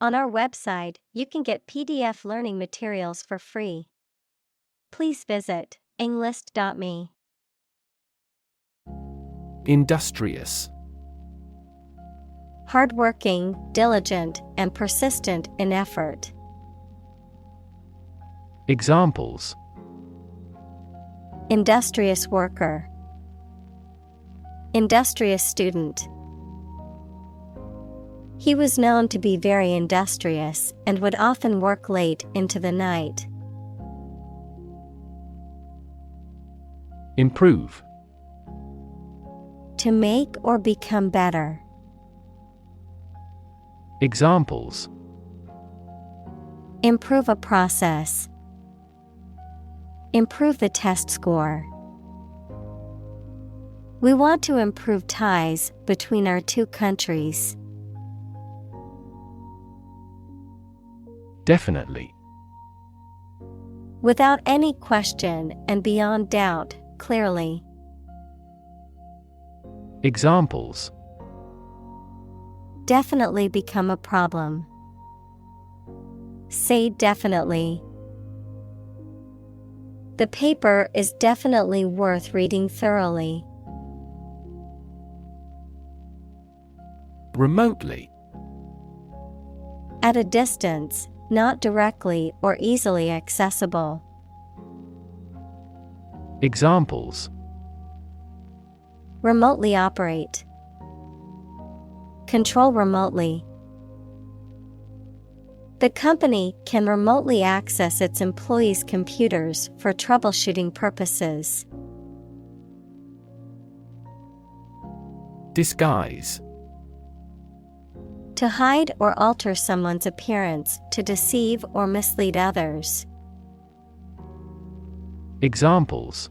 On our website, you can get PDF learning materials for free. Please visit englist.me. Industrious. Hardworking, diligent, and persistent in effort. Examples: Industrious worker. Industrious student. He was known to be very industrious and would often work late into the night. Improve. To make or become better. Examples: Improve a process. Improve the test score. We want to improve ties between our two countries. Definitely. Without any question and beyond doubt, clearly. Examples: Definitely become a problem. Say definitely. The paper is definitely worth reading thoroughly. Remotely. At a distance, not directly or easily accessible. Examples: Remotely operate. Control remotely. The company can remotely access its employees' computers for troubleshooting purposes. Disguise. To hide or alter someone's appearance to deceive or mislead others. Examples: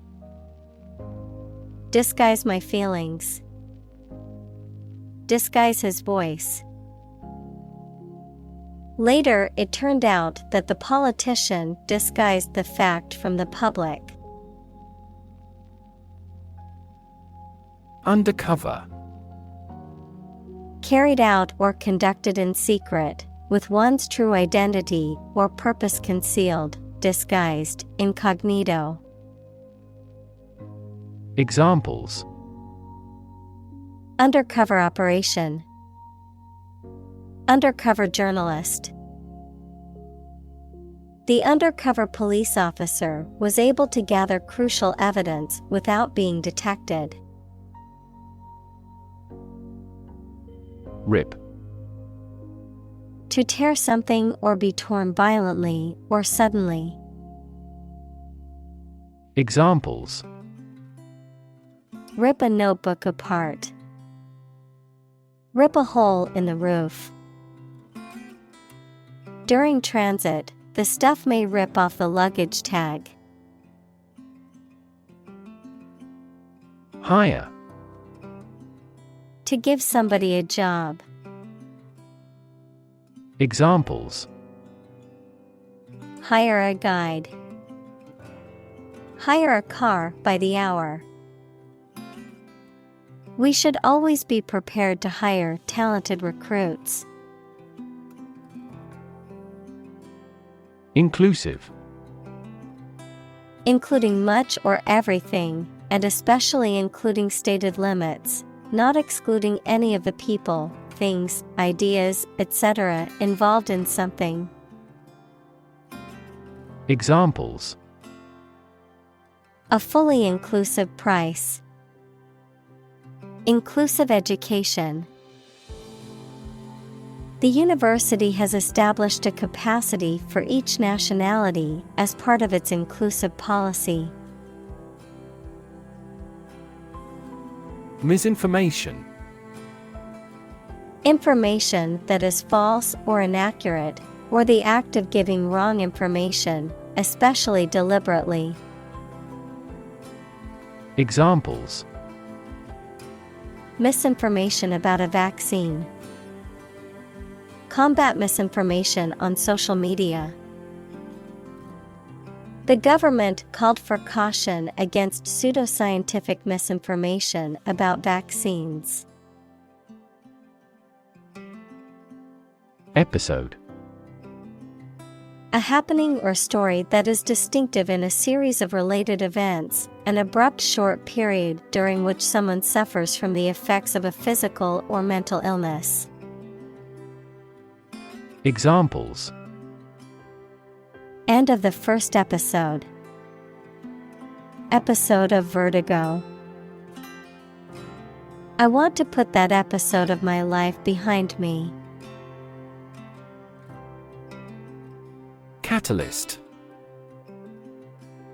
Disguise my feelings. Disguise his voice. Later, it turned out that the politician disguised the fact from the public. Undercover. Carried out or conducted in secret, with one's true identity or purpose concealed, disguised, incognito. Examples: Undercover operation. Undercover journalist. The undercover police officer was able to gather crucial evidence without being detected. Rip. To tear something or be torn violently or suddenly. Examples: Rip a notebook apart. Rip a hole in the roof. During transit, the stuff may rip off the luggage tag. Hire. To give somebody a job. Examples: Hire a guide. Hire a car by the hour. We should always be prepared to hire talented recruits. Inclusive. Including much or everything, and especially including stated limits, not excluding any of the people, things, ideas, etc. involved in something. Examples: A fully inclusive price. Inclusive education. The university has established a capacity for each nationality as part of its inclusive policy. Misinformation. Information that is false or inaccurate, or the act of giving wrong information, especially deliberately. Examples: Misinformation about a vaccine. Combat misinformation on social media. The government called for caution against pseudoscientific misinformation about vaccines. Episode. A happening or story that is distinctive in a series of related events, an abrupt short period during which someone suffers from the effects of a physical or mental illness. Examples: End of the first episode. Episode of Vertigo. I want to put that episode of my life behind me. Catalyst.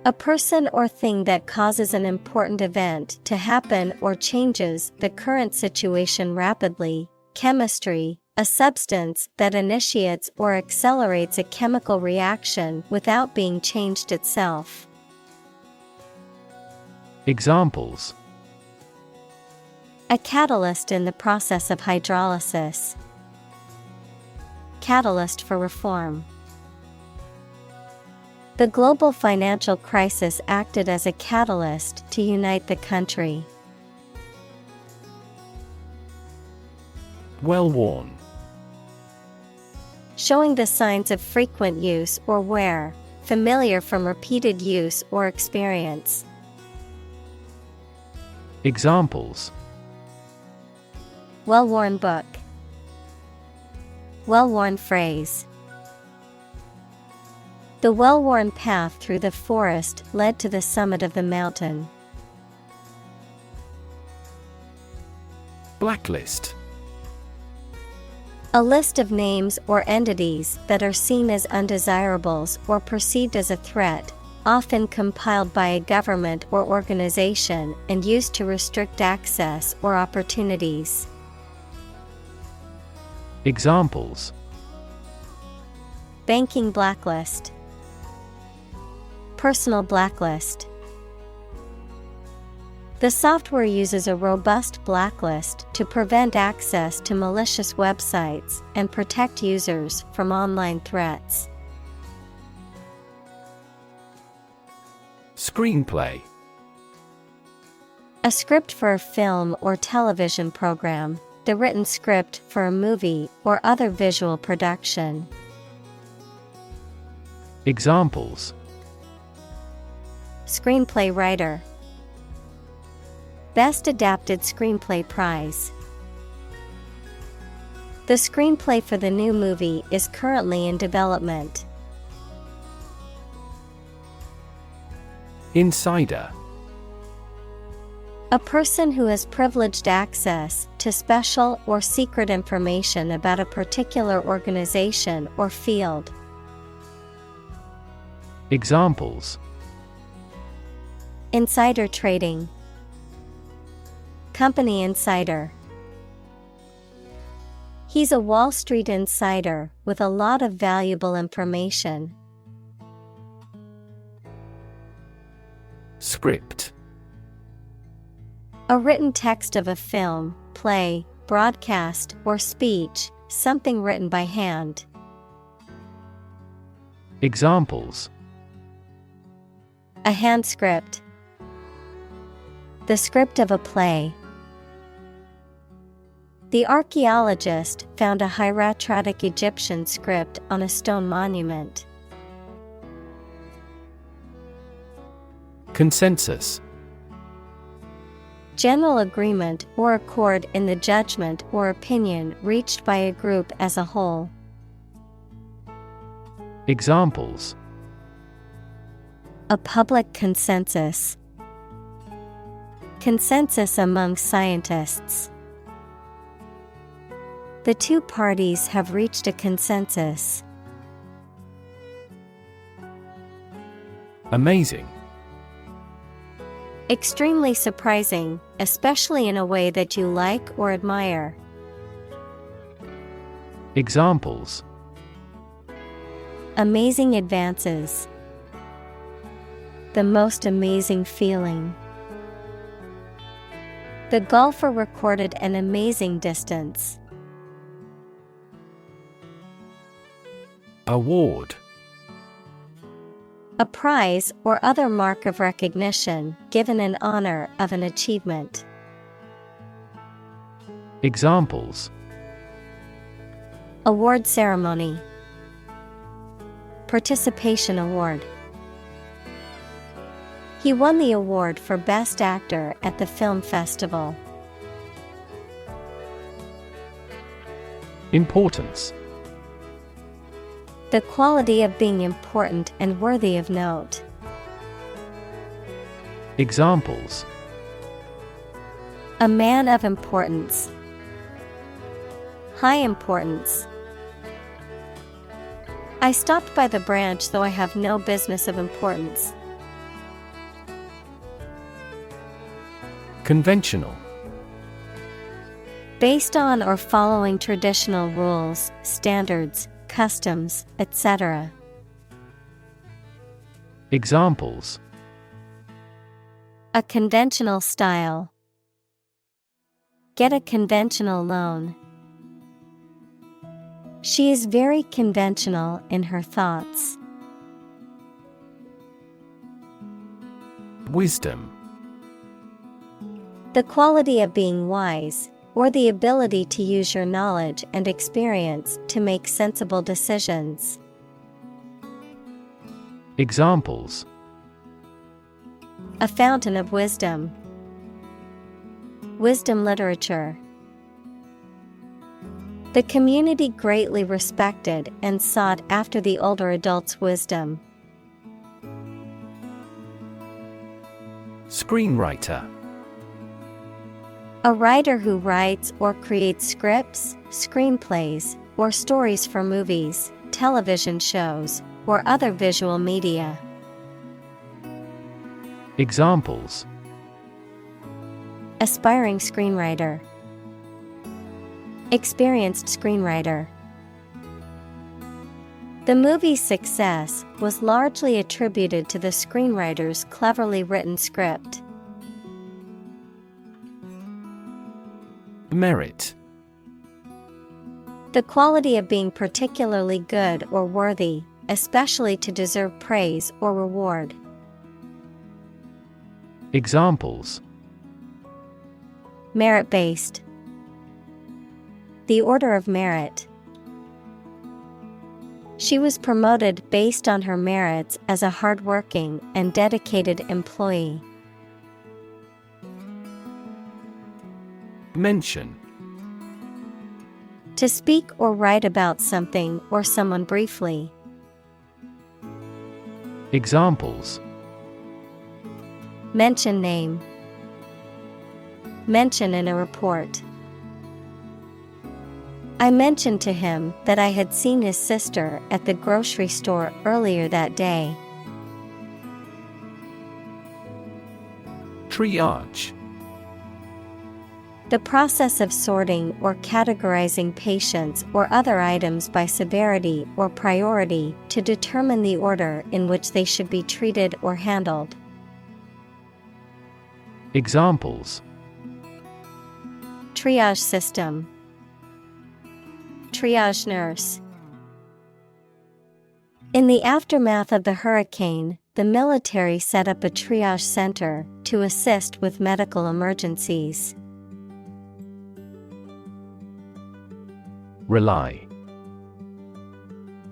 A person or thing that causes an important event to happen or changes the current situation rapidly. Chemistry, a substance that initiates or accelerates a chemical reaction without being changed itself. Examples: A catalyst in the process of hydrolysis. Catalyst for reform. The global financial crisis acted as a catalyst to unite the country. Well-worn. Showing the signs of frequent use or wear, familiar from repeated use or experience. Examples: Well-worn book. Well-worn phrase. The well-worn path through the forest led to the summit of the mountain. Blacklist. A list of names or entities that are seen as undesirables or perceived as a threat, often compiled by a government or organization and used to restrict access or opportunities. Examples: Banking blacklist. Personal blacklist. The software uses a robust blacklist to prevent access to malicious websites and protect users from online threats. Screenplay. A script for a film or television program, the written script for a movie or other visual production. Examples: Screenplay writer. Best Adapted Screenplay Prize. The screenplay for the new movie is currently in development. Insider. A person who has privileged access to special or secret information about a particular organization or field. Examples: Insider trading. Company insider. He's a Wall Street insider with a lot of valuable information. Script. A written text of a film, play, broadcast, or speech, something written by hand. Examples: A hand script. The script of a play. The archaeologist found a hieratic Egyptian script on a stone monument. Consensus. General agreement or accord in the judgment or opinion reached by a group as a whole. Examples: A public consensus. Consensus among scientists. The two parties have reached a consensus. Amazing. Extremely surprising, especially in a way that you like or admire. Examples: Amazing advances. The most amazing feeling. The golfer recorded an amazing distance. Award. A prize or other mark of recognition given in honor of an achievement. Examples: Award ceremony. Participation award. He won the award for Best Actor at the film festival. Importance. The quality of being important and worthy of note. Examples. A man of importance. High importance. I stopped by the branch though I have no business of importance. Conventional. Based on or following traditional rules, standards, customs, etc. Examples. A conventional style. Get a conventional loan. She is very conventional in her thoughts. Wisdom. The quality of being wise, or the ability to use your knowledge and experience to make sensible decisions. Examples. A fountain of wisdom. Wisdom literature. The community greatly respected and sought after the older adult's wisdom. Screenwriter. A writer who writes or creates scripts, screenplays, or stories for movies, television shows, or other visual media. Examples. Aspiring screenwriter. Experienced screenwriter. The movie's success was largely attributed to the screenwriter's cleverly written script. Merit. The quality of being particularly good or worthy, especially to deserve praise or reward. Examples. Merit-based. The order of merit. She was promoted based on her merits as a hardworking and dedicated employee. Mention. To speak or write about something or someone briefly. Examples. Mention name. Mention in a report. I mentioned to him that I had seen his sister at the grocery store earlier that day. Triage. The process of sorting or categorizing patients or other items by severity or priority to determine the order in which they should be treated or handled. Examples. Triage system. Triage nurse. In the aftermath of the hurricane, the military set up a triage center to assist with medical emergencies. Rely.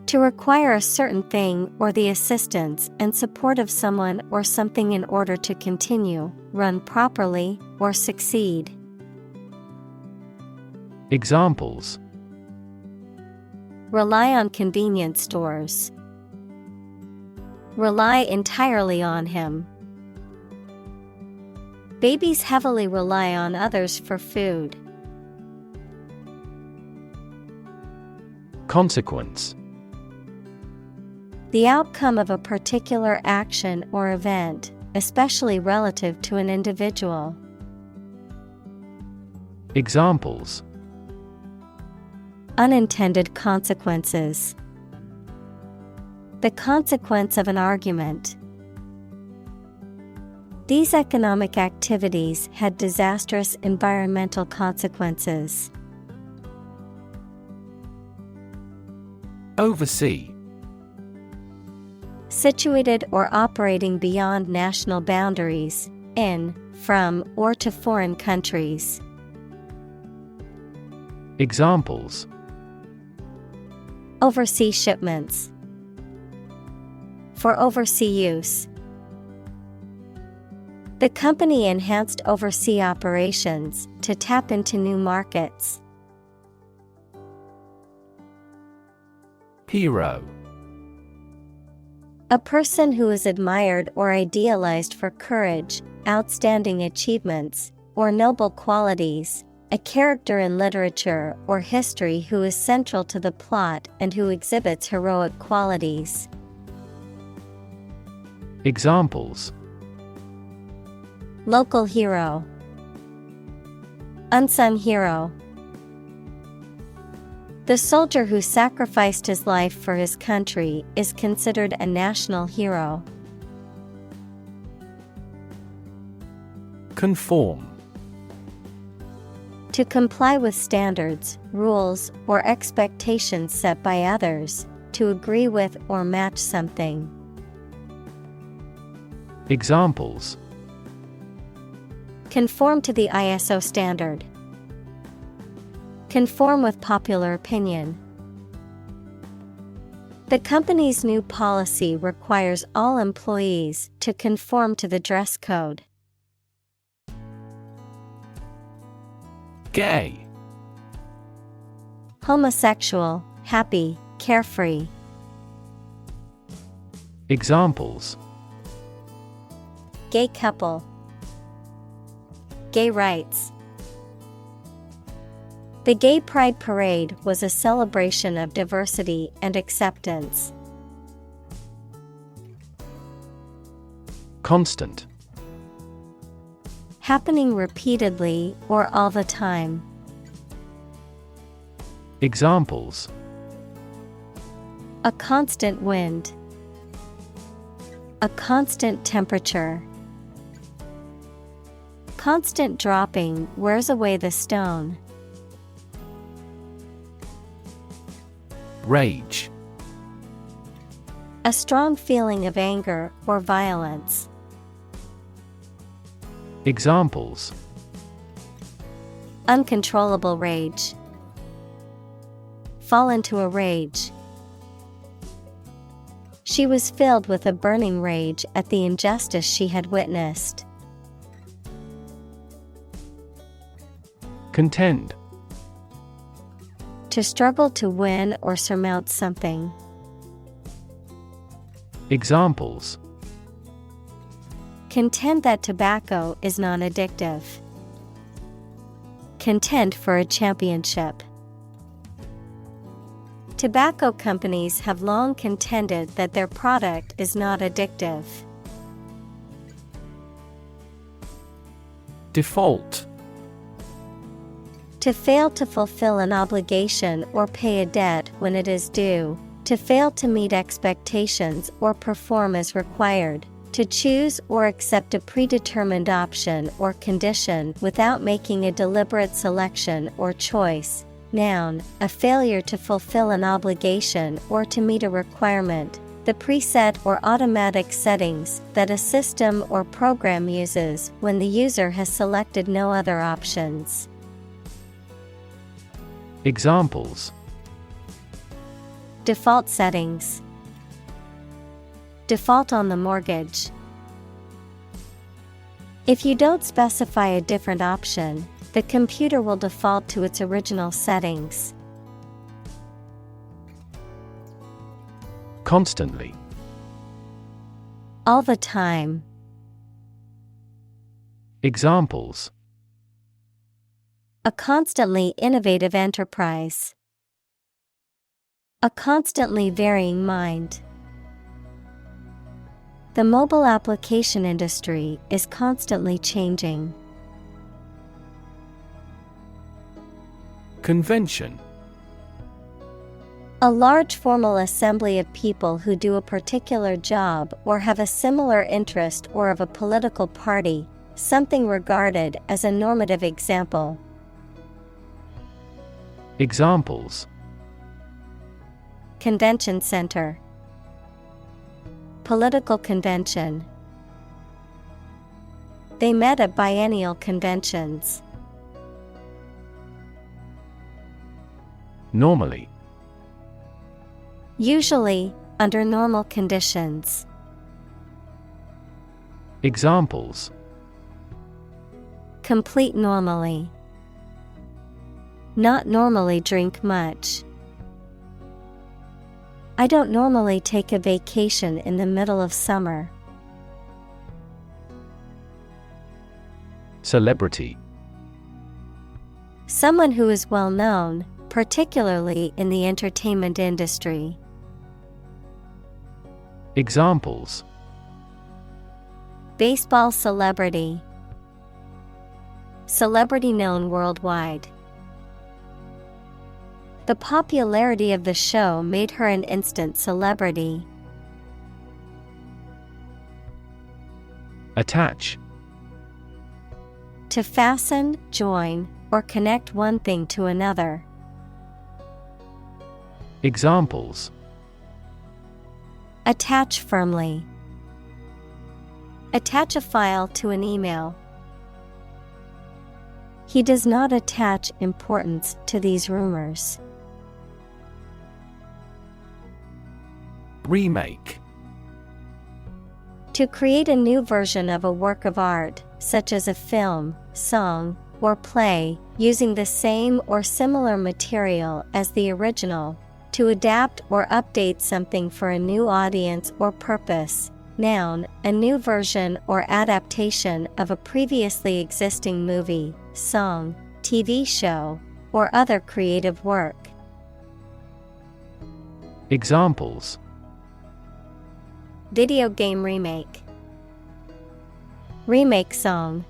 To require a certain thing or the assistance and support of someone or something in order to continue, run properly, or succeed. Examples. Rely on convenience stores. Rely entirely on him. Babies heavily rely on others for food. Consequence. The outcome of a particular action or event, especially relative to an individual. Examples. Unintended consequences. The consequence of an argument. These economic activities had disastrous environmental consequences. Oversee. Situated or operating beyond national boundaries, in, from, or to foreign countries. Examples. Oversee shipments. for overseas use. The company enhanced overseas operations to tap into new markets. Hero. A person who is admired or idealized for courage, outstanding achievements, or noble qualities, a character in literature or history who is central to the plot and who exhibits heroic qualities. Examples: Local hero, unsung hero. The soldier who sacrificed his life for his country is considered a national hero. Conform. To comply with standards, rules, or expectations set by others, to agree with or match something. Examples: Conform to the ISO standard. Conform with popular opinion. The company's new policy requires all employees to conform to the dress code. Gay. Homosexual, happy, carefree. Examples: Gay couple. Gay rights. The Gay Pride Parade was a celebration of diversity and acceptance. Constant. Happening repeatedly or all the time. Examples: A constant wind. A constant temperature. Constant dropping wears away the stone. Rage. A strong feeling of anger or violence. Examples: Uncontrollable rage. Fall into a rage. She was filled with a burning rage at the injustice she had witnessed. Contend. To struggle to win or surmount something. Examples: Contend that tobacco is non-addictive. Contend for a championship. Tobacco companies have long contended that their product is not addictive. Default. To fail to fulfill an obligation or pay a debt when it is due, to fail to meet expectations or perform as required, to choose or accept a predetermined option or condition without making a deliberate selection or choice. Noun, a failure to fulfill an obligation or to meet a requirement, the preset or automatic settings that a system or program uses when the user has selected no other options. Examples: Default settings. Default on the mortgage. If you don't specify a different option, the computer will default to its original settings. Constantly. All the time. Examples: A constantly innovative enterprise. A constantly varying mind. The mobile application industry is constantly changing. Convention. A large formal assembly of people who do a particular job or have a similar interest or of a political party, something regarded as a normative example. Examples: Convention center. Political convention. They met at biennial conventions. Normally. Usually, under normal conditions. Examples: Complete normally. Not normally drink much. I don't normally take a vacation in the middle of summer. Celebrity. Someone who is well known, particularly in the entertainment industry. Examples: Baseball celebrity. Celebrity known worldwide. The popularity of the show made her an instant celebrity. Attach. To fasten, join, or connect one thing to another. Examples: Attach firmly. Attach a file to an email. He does not attach importance to these rumors. Remake. To create a new version of a work of art, such as a film, song, or play, using the same or similar material as the original. To adapt or update something for a new audience or purpose. Noun, a new version or adaptation of a previously existing movie, song, TV show, or other creative work. Examples: Video game remake. Remake song.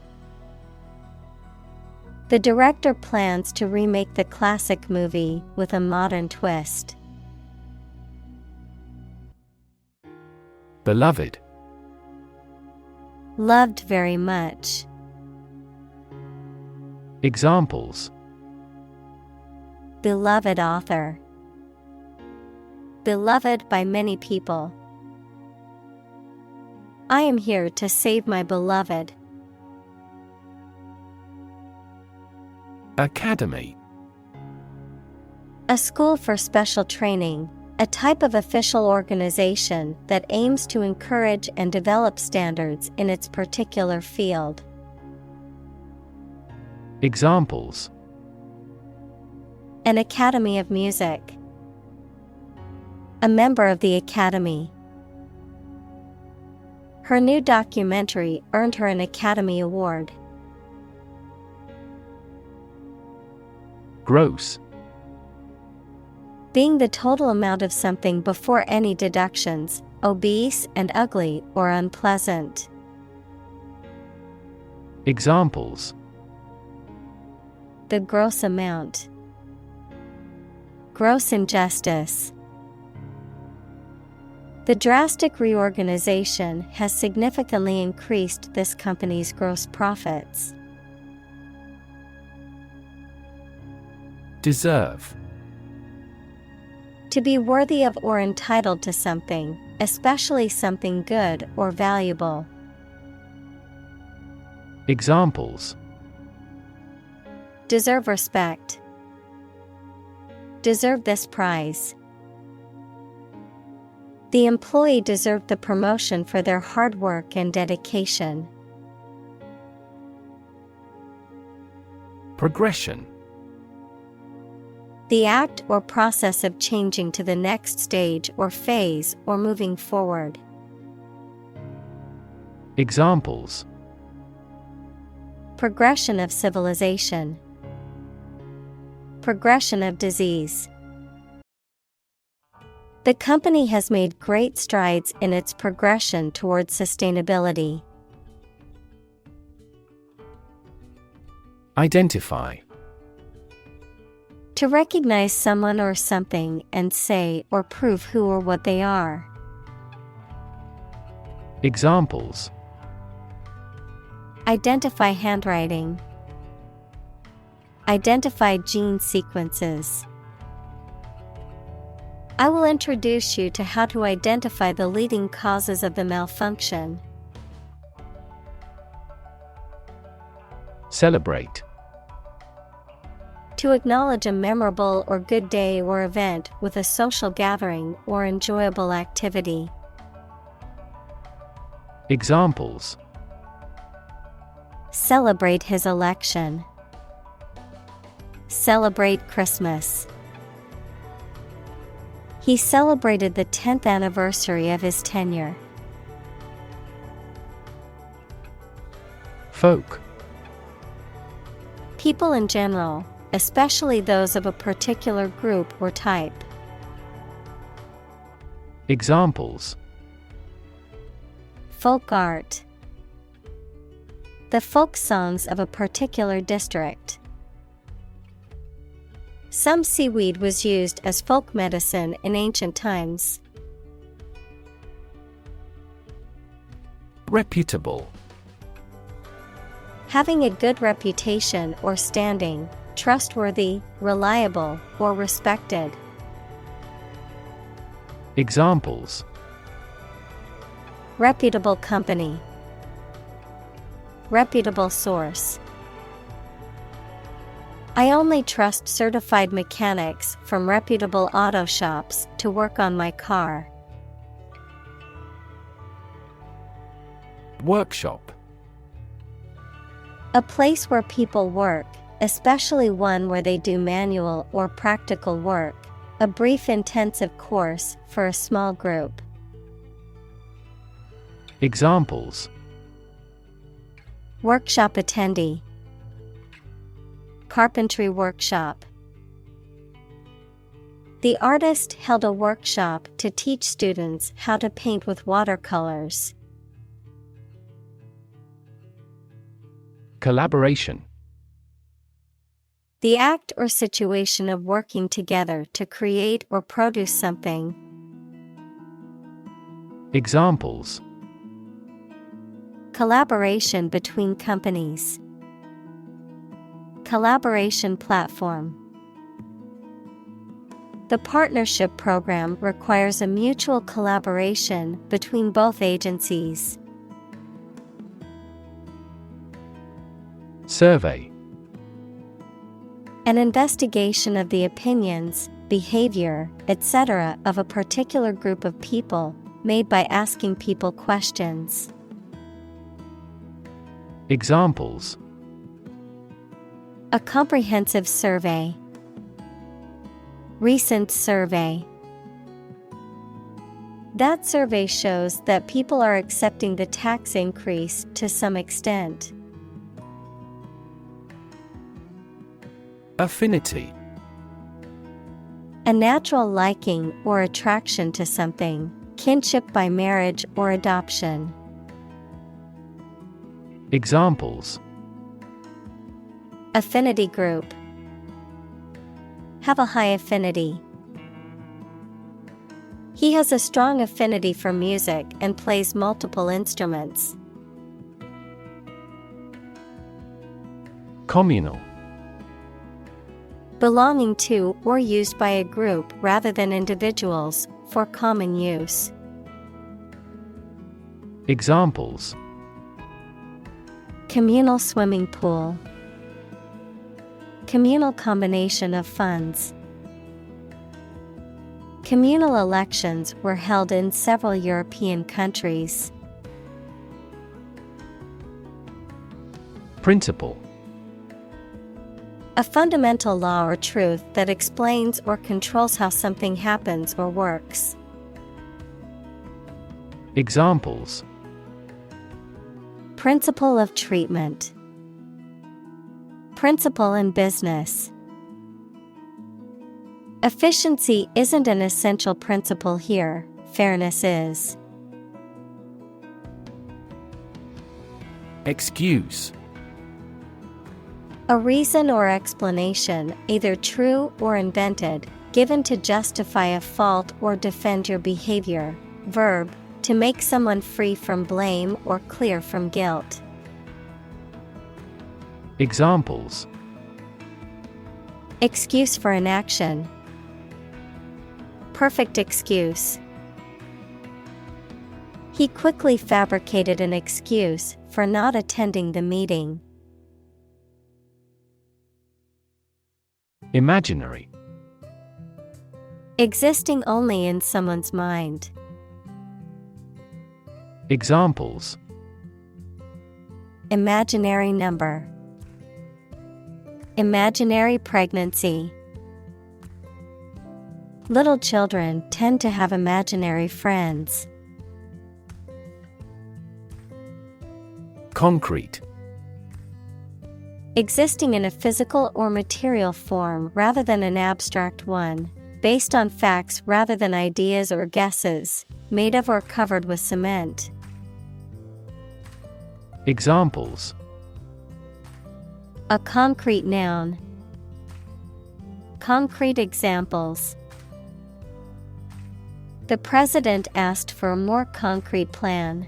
The director plans to remake the classic movie with a modern twist. Beloved. Loved very much. Examples: Beloved author. Beloved by many people. I am here to save my beloved. Academy. A school for special training, a type of official organization that aims to encourage and develop standards in its particular field. Examples: An academy of music. A member of the academy. Her new documentary earned her an Academy Award. Gross. Being the total amount of something before any deductions, obese and ugly or unpleasant. Examples: The gross amount. Gross injustice. The drastic reorganization has significantly increased this company's gross profits. Deserve. To be worthy of or entitled to something, especially something good or valuable. Examples: Deserve respect. Deserve this prize. The employee deserved the promotion for their hard work and dedication. Progression. The act or process of changing to the next stage or phase or moving forward. Examples: Progression of civilization. Progression of disease. The company has made great strides in its progression towards sustainability. Identify. To recognize someone or something and say or prove who or what they are. Examples: Identify handwriting. Identify gene sequences. I will introduce you to how to identify the leading causes of the malfunction. Celebrate. To acknowledge a memorable or good day or event with a social gathering or enjoyable activity. Examples: Celebrate his election. Celebrate Christmas. He celebrated the 10th anniversary of his tenure. Folk. People in general, especially those of a particular group or type. Examples: Folk art. The folk songs of a particular district. Some seaweed was used as folk medicine in ancient times. Reputable. Having a good reputation or standing, trustworthy, reliable, or respected. Examples: Reputable company. Reputable source. I only trust certified mechanics from reputable auto shops to work on my car. Workshop. A place where people work, especially one where they do manual or practical work. A brief intensive course for a small group. Examples: Workshop attendee. Carpentry workshop. The artist held a workshop to teach students how to paint with watercolors. Collaboration. The act or situation of working together to create or produce something. Examples: Collaboration between companies. Collaboration platform. The partnership program requires a mutual collaboration between both agencies. Survey. An investigation of the opinions, behavior, etc. of a particular group of people, made by asking people questions. Examples: A comprehensive survey. Recent survey. That survey shows that people are accepting the tax increase to some extent. Affinity. A natural liking or attraction to something, kinship by marriage or adoption. Examples: Affinity group. Have a high affinity. He has a strong affinity for music and plays multiple instruments. Communal. Belonging to or used by a group rather than individuals, for common use. Examples: Communal swimming pool. Communal combination of funds. Communal elections were held in several European countries. Principle. A fundamental law or truth that explains or controls how something happens or works. Examples: Principle of treatment. Principle in business. Efficiency isn't an essential principle here, fairness is. Excuse. A reason or explanation, either true or invented, given to justify a fault or defend your behavior. Verb, to make someone free from blame or clear from guilt. Examples: Excuse for inaction. Perfect excuse. He quickly fabricated an excuse for not attending the meeting. Imaginary. Existing only in someone's mind. Examples: Imaginary number. Imaginary pregnancy. Little children tend to have imaginary friends. Concrete. Existing in a physical or material form rather than an abstract one, based on facts rather than ideas or guesses, made of or covered with cement. Examples: A concrete noun. Concrete examples. The president asked for a more concrete plan.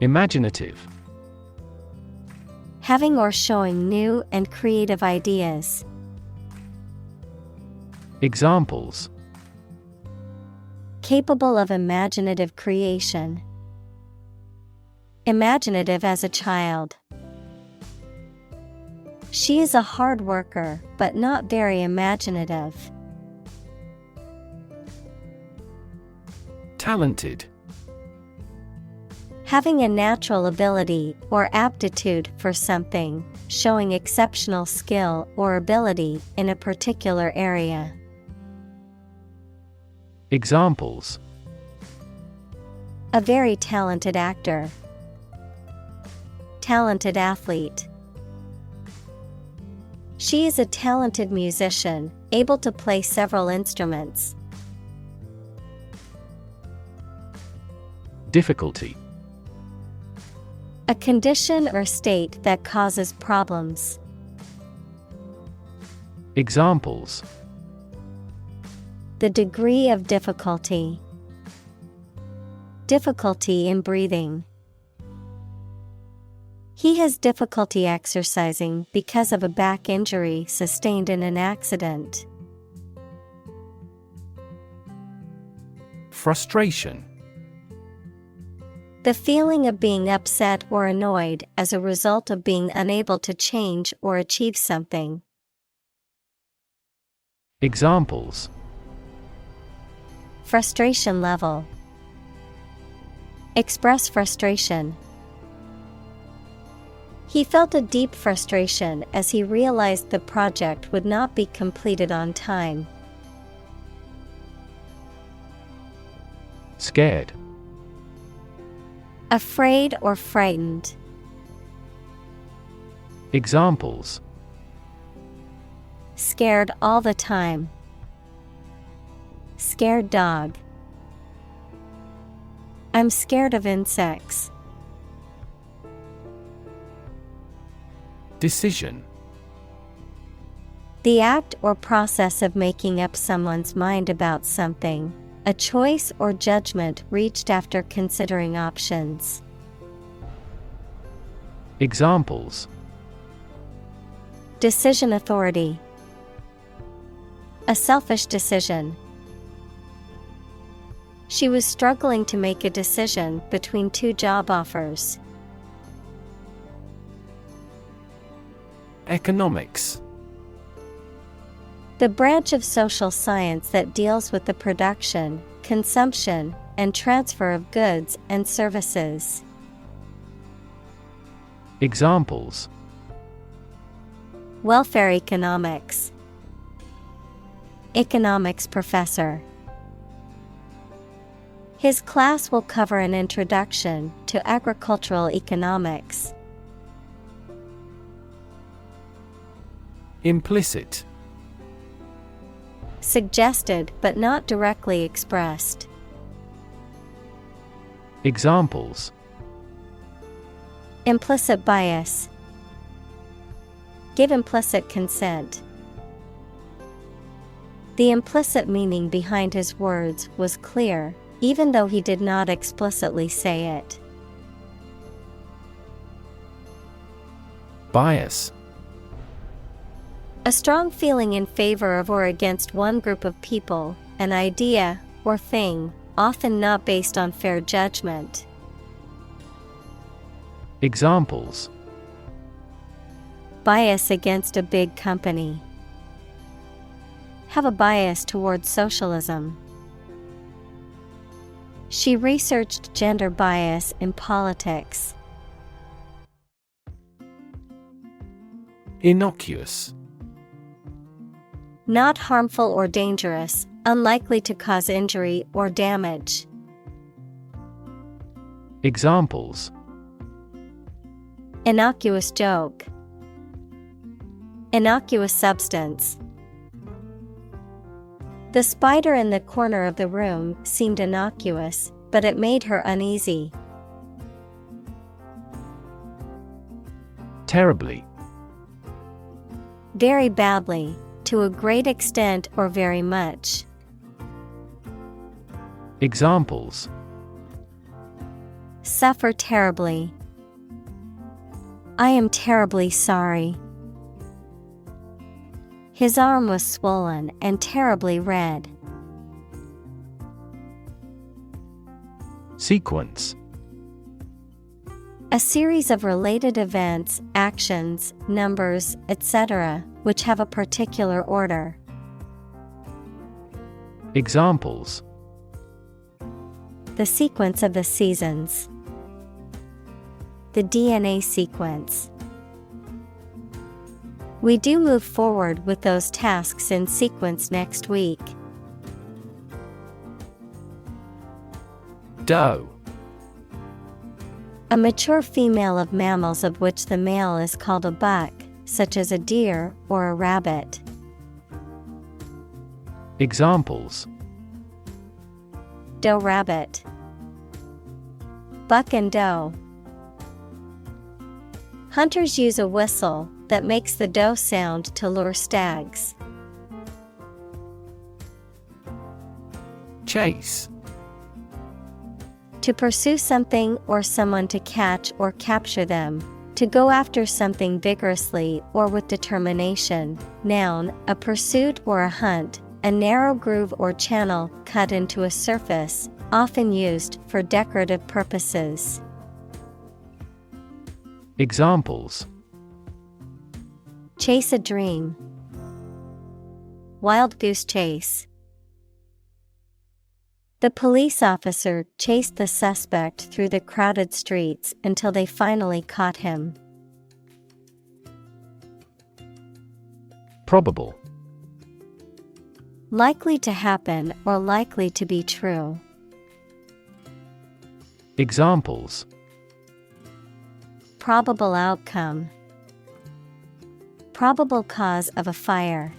Imaginative. Having or showing new and creative ideas. Examples: Capable of imaginative creation. Imaginative as a child. She is a hard worker, but not very imaginative. Talented. Having a natural ability or aptitude for something, showing exceptional skill or ability in a particular area. Examples: A very talented actor. Talented athlete. She is a talented musician, able to play several instruments. Difficulty. A condition or state that causes problems. Examples: The degree of difficulty. Difficulty in breathing. He has difficulty exercising because of a back injury sustained in an accident. Frustration. The feeling of being upset or annoyed as a result of being unable to change or achieve something. Examples: Frustration level. Express frustration. He felt a deep frustration as he realized the project would not be completed on time. Scared. Afraid or frightened. Examples: Scared all the time. Scared dog. I'm scared of insects. Decision. The act or process of making up someone's mind about something, a choice or judgment reached after considering options. Examples: Decision authority. A selfish decision. She was struggling to make a decision between two job offers. Economics. The branch of social science that deals with the production, consumption, and transfer of goods and services. Examples: Welfare economics. Economics professor. His class will cover an introduction to agricultural economics. Implicit. Suggested but not directly expressed. Examples: Implicit bias. Give implicit consent. The implicit meaning behind his words was clear, even though he did not explicitly say it. Bias. A strong feeling in favor of or against one group of people, an idea, or thing, often not based on fair judgment. Bias against a big company. Have a bias towards socialism. She researched gender bias in politics. Innocuous. Not harmful or dangerous, unlikely to cause injury or damage. Examples: Innocuous joke. Innocuous substance. The spider in the corner of the room seemed innocuous, but it made her uneasy. Terribly. Very badly, to a great extent or very much. Examples: Suffer terribly. I am terribly sorry. His arm was swollen and terribly red. Sequence. A series of related events, actions, numbers, etc., which have a particular order. Examples: The sequence of the seasons. The DNA sequence. We do move forward with those tasks in sequence next week. Doe. A mature female of mammals of which the male is called a buck, such as a deer or a rabbit. Examples: Doe rabbit. Buck and doe. Hunters use a whistle that makes the doe sound to lure stags. Chase. To pursue something or someone to catch or capture them. To go after something vigorously or with determination. Noun, a pursuit or a hunt, a narrow groove or channel cut into a surface, often used for decorative purposes. Examples: Chase a dream. Wild goose chase. The police officer chased the suspect through the crowded streets until they finally caught him. Probable. Likely to happen or likely to be true. Examples: Probable outcome. Probable cause of a fire.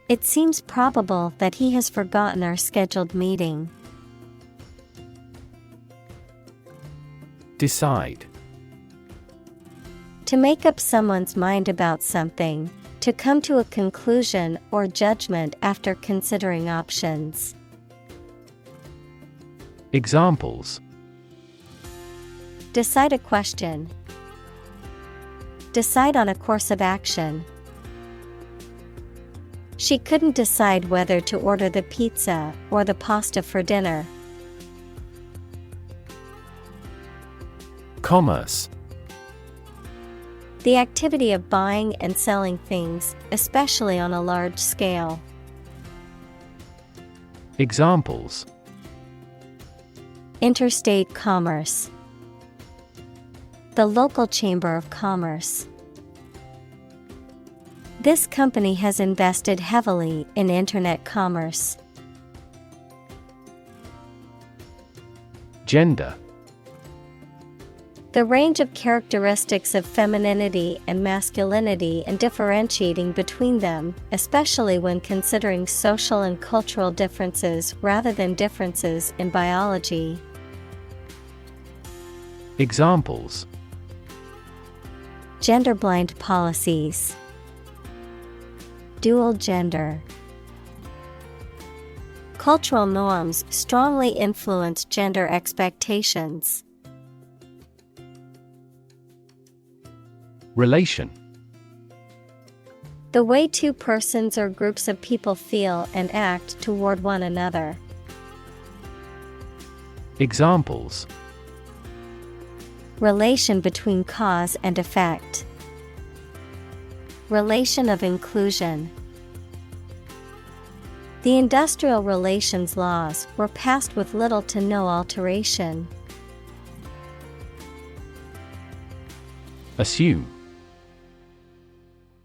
It seems probable that he has forgotten our scheduled meeting. Decide. To make up someone's mind about something, to come to a conclusion or judgment after considering options. Examples: Decide a question. Decide on a course of action. She couldn't decide whether to order the pizza or the pasta for dinner. Commerce. The activity of buying and selling things, especially on a large scale. Examples: Interstate commerce. The local chamber of commerce. This company has invested heavily in internet commerce. Gender. The range of characteristics of femininity and masculinity and differentiating between them, especially when considering social and cultural differences rather than differences in biology. Examples: Gender-blind policies. Dual gender. Cultural norms strongly influence gender expectations. Relation. The way two persons or groups of people feel and act toward one another. Relation between cause and effect. Relation of inclusion. The industrial relations laws were passed with little to no alteration. Assume.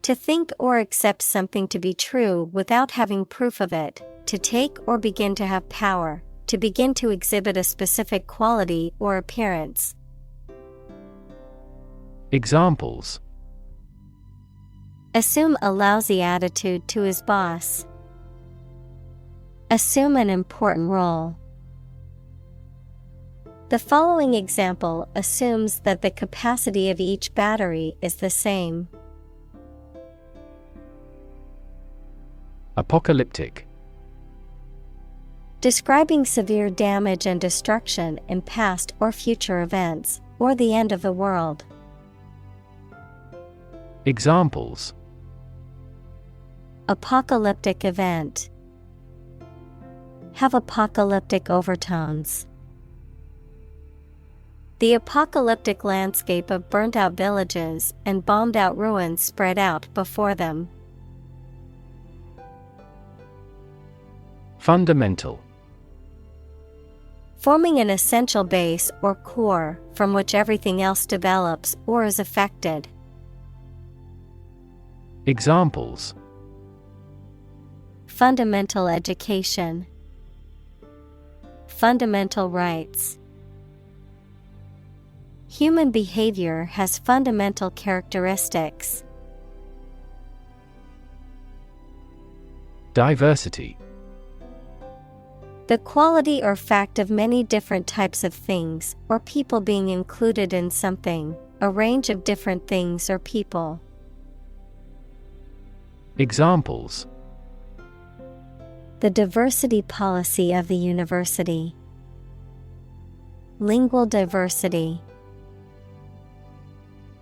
To think or accept something to be true without having proof of it, to take or begin to have power, to begin to exhibit a specific quality or appearance. Examples. Assume a lousy attitude to his boss. Assume an important role. The following example assumes that the capacity of each battery is the same. Apocalyptic. Describing severe damage and destruction in past or future events, or the end of the world. Examples. Apocalyptic event. Have apocalyptic overtones. The apocalyptic landscape of burnt-out villages and bombed-out ruins spread out before them. Fundamental. Forming an essential base or core from which everything else develops or is affected. Examples. Fundamental education. Fundamental rights. Human behavior has fundamental characteristics. Diversity. The quality or fact of many different types of things or people being included in something, a range of different things or people. Examples. The diversity policy of the university. Lingual diversity.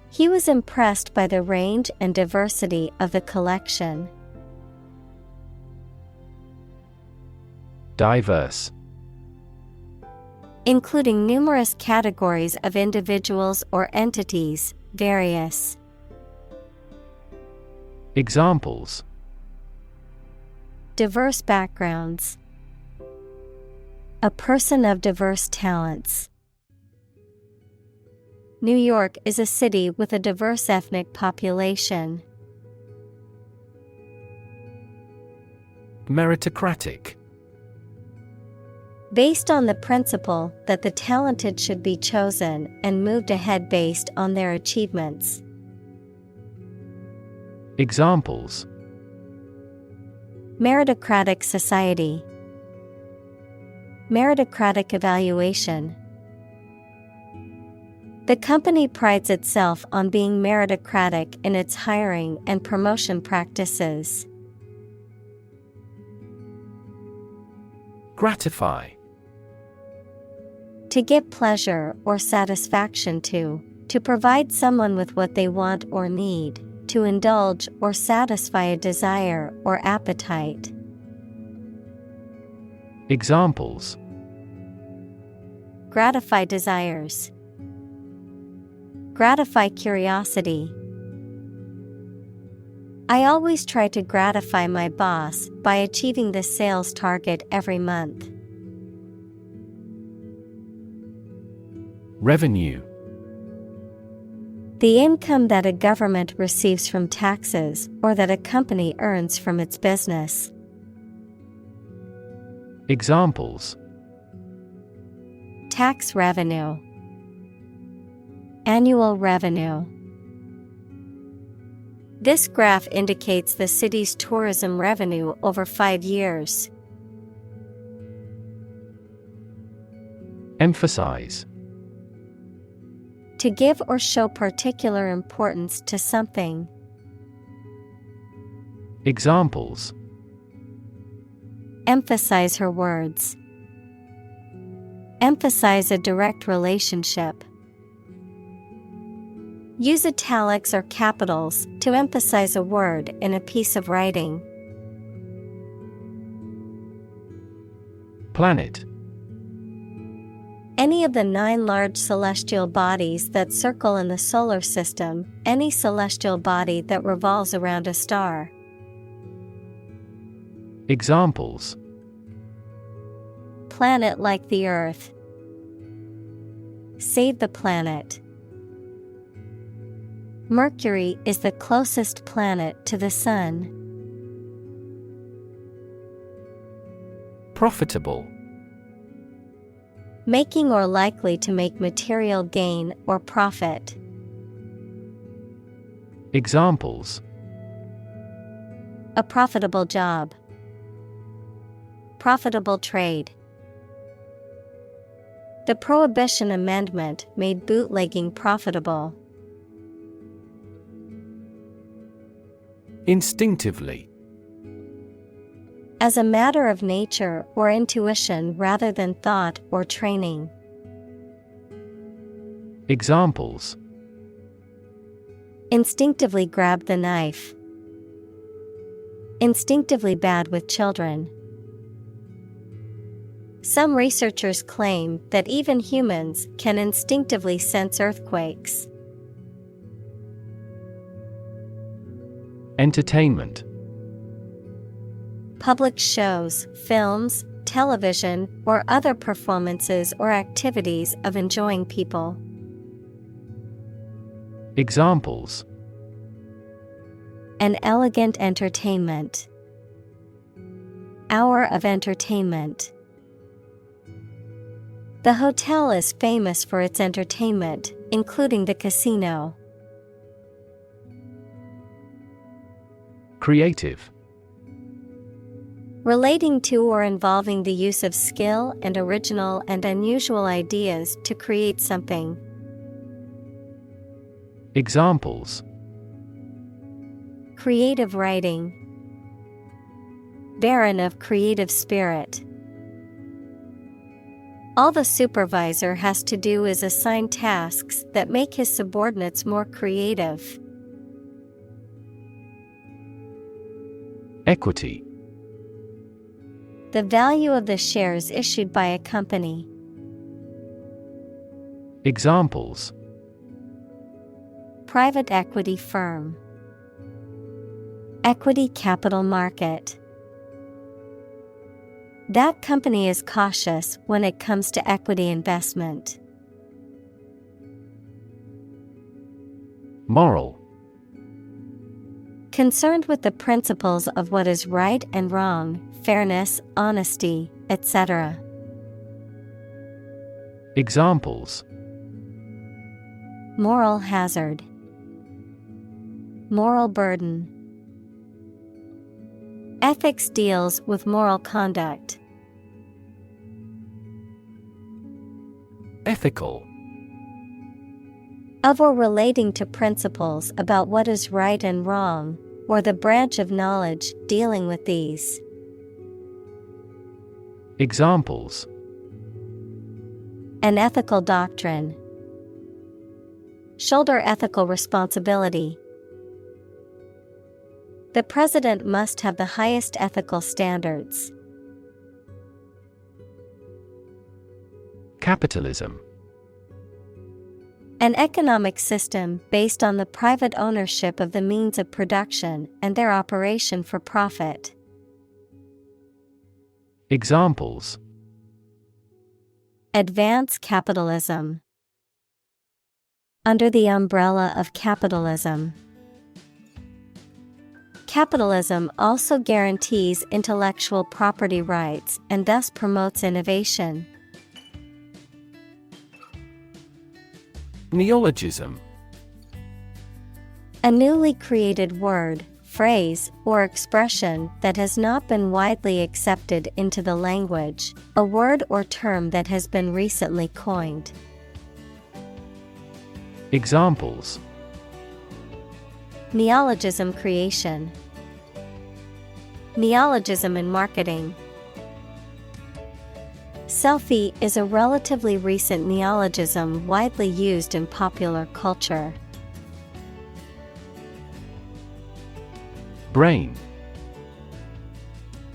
He was impressed by the range and diversity of the collection. Diverse. Including numerous categories of individuals or entities, various. Examples. Diverse backgrounds. A person of diverse talents. New York is a city with a diverse ethnic population. Meritocratic. Based on the principle that the talented should be chosen and moved ahead based on their achievements. Examples. Meritocratic society. Meritocratic evaluation. The company prides itself on being meritocratic in its hiring and promotion practices. Gratify. To give pleasure or satisfaction to provide someone with what they want or need, to indulge or satisfy a desire or appetite. Examples. Gratify desires. Gratify curiosity. I always try to gratify my boss by achieving the sales target every month. Revenue. The income that a government receives from taxes or that a company earns from its business. Examples. Tax revenue. Annual revenue. This graph indicates the city's tourism revenue over 5 years. Emphasize. To give or show particular importance to something. Examples. Emphasize her words. Emphasize a direct relationship. Use italics or capitals to emphasize a word in a piece of writing. Planet. Any of the 9 large celestial bodies that circle in the solar system, any celestial body that revolves around a star. Examples: Planet like the Earth. Save the planet. Mercury is the closest planet to the Sun. Profitable. Making or likely to make material gain or profit. Examples: A profitable job. Profitable trade. The Prohibition Amendment made bootlegging profitable. Instinctively. As a matter of nature or intuition rather than thought or training. Examples: Instinctively grab the knife. Instinctively bad with children. Some researchers claim that even humans can instinctively sense earthquakes. Entertainment. Public shows, films, television, or other performances or activities of enjoying people. Examples: An elegant entertainment. Hour of entertainment. The hotel is famous for its entertainment, including the casino. Creative. Relating to or involving the use of skill and original and unusual ideas to create something. Examples: Creative writing. Barren of creative spirit. All the supervisor has to do is assign tasks that make his subordinates more creative. Equity. The value of the shares issued by a company. Examples: Private equity firm. Equity capital market. That company is cautious when it comes to equity investment. Moral. Concerned with the principles of what is right and wrong, fairness, honesty, etc. Examples: Moral hazard. Moral burden. Ethics deals with moral conduct. Ethical. Of or relating to principles about what is right and wrong, or the branch of knowledge dealing with these. Examples: An ethical doctrine. Shoulder ethical responsibility. The president must have the highest ethical standards. Capitalism. An economic system based on the private ownership of the means of production and their operation for profit. Examples: Advance capitalism. Under the umbrella of capitalism. Capitalism also guarantees intellectual property rights and thus promotes innovation. Neologism. A newly created word, phrase, or expression that has not been widely accepted into the language, a word or term that has been recently coined. Examples: Neologism creation. Neologism in marketing. Selfie is a relatively recent neologism widely used in popular culture. Brain.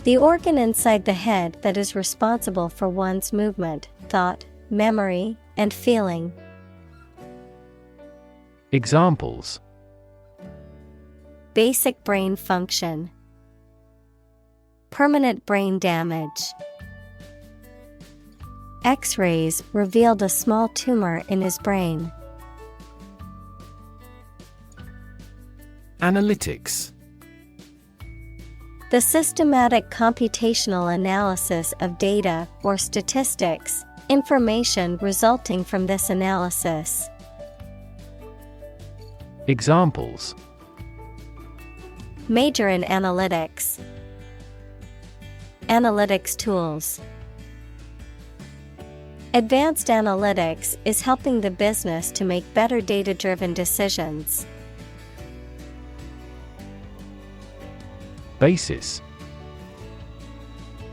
The organ inside the head that is responsible for one's movement, thought, memory, and feeling. Examples: Basic brain function. Permanent brain damage. X-rays revealed a small tumor in his brain. Analytics. The systematic computational analysis of data or statistics, information resulting from this analysis. Examples: Major in analytics. Analytics tools. Advanced analytics is helping the business to make better data-driven decisions. Basis.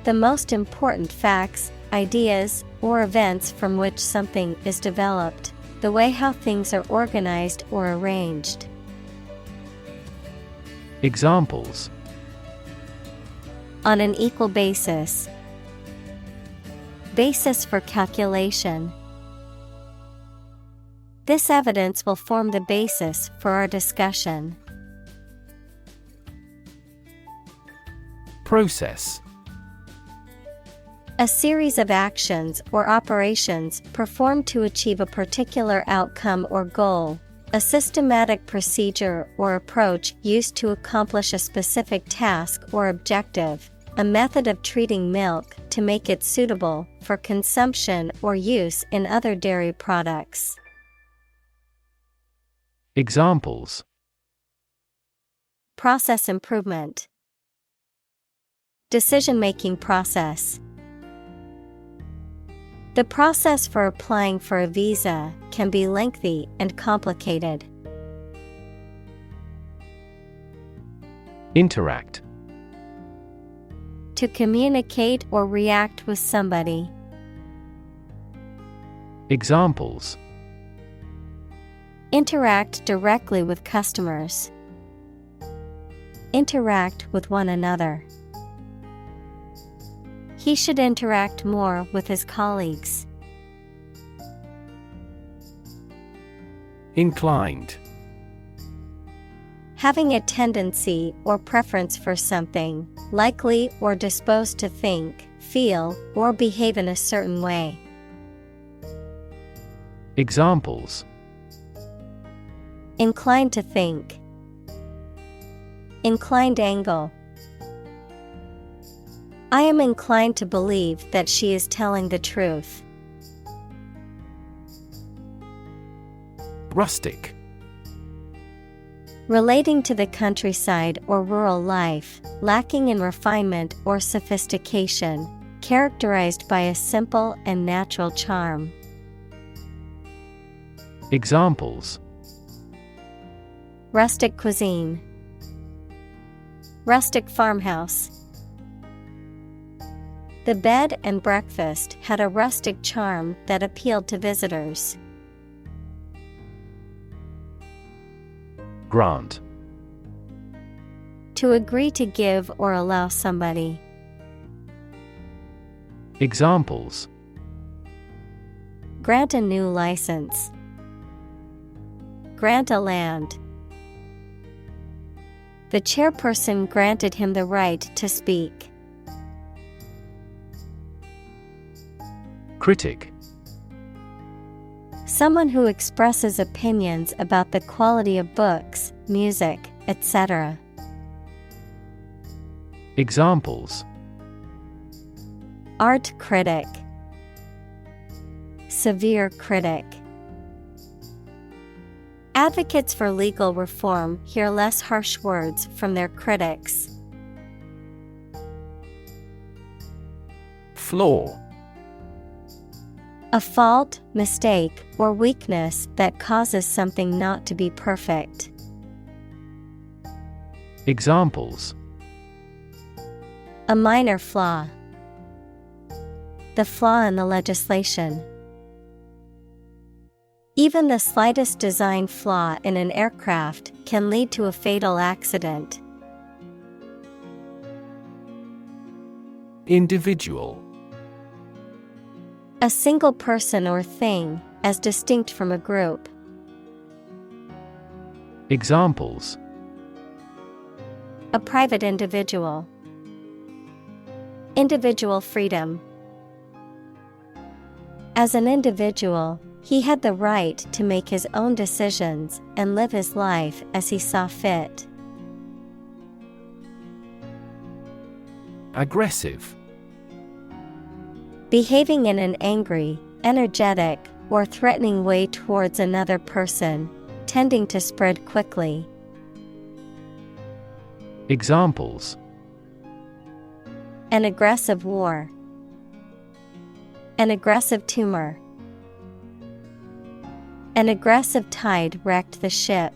The most important facts, ideas, or events from which something is developed, the way how things are organized or arranged. Examples: On an equal basis. Basis for calculation. This evidence will form the basis for our discussion. Process. A series of actions or operations performed to achieve a particular outcome or goal. A systematic procedure or approach used to accomplish a specific task or objective. A method of treating milk to make it suitable for consumption or use in other dairy products. Examples: Process improvement. Decision-making process. The process for applying for a visa can be lengthy and complicated. Interact. To communicate or react with somebody. Examples: Interact directly with customers. Interact with one another. He should interact more with his colleagues. Inclined. Having a tendency or preference for something, likely or disposed to think, feel, or behave in a certain way. Examples: Inclined to think. Inclined angle. I am inclined to believe that she is telling the truth. Rustic. Relating to the countryside or rural life, lacking in refinement or sophistication, characterized by a simple and natural charm. Examples: Rustic cuisine. Rustic farmhouse. The bed and breakfast had a rustic charm that appealed to visitors. Grant. To agree to give or allow somebody. Examples: Grant a new license. Grant a land. The chairperson granted him the right to speak. Critic. Someone who expresses opinions about the quality of books, music, etc. Examples: Art critic. Severe critic. Advocates for legal reform hear less harsh words from their critics. Flaw. A fault, mistake, or weakness that causes something not to be perfect. Examples: A minor flaw. The flaw in the legislation. Even the slightest design flaw in an aircraft can lead to a fatal accident. Individual. A single person or thing, as distinct from a group. Examples: A private individual. Individual freedom. As an individual, he had the right to make his own decisions and live his life as he saw fit. Aggressive. Behaving in an angry, energetic, or threatening way towards another person, tending to spread quickly. Examples: An aggressive war. An aggressive tumor. An aggressive tide wrecked the ship.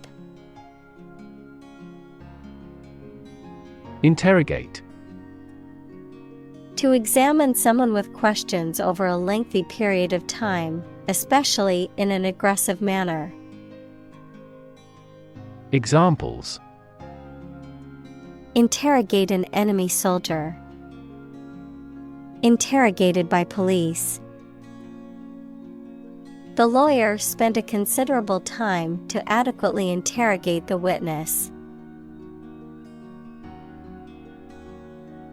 Interrogate. To examine someone with questions over a lengthy period of time, especially in an aggressive manner. Examples: Interrogate an enemy soldier. Interrogated by police. The lawyer spent a considerable time to adequately interrogate the witness.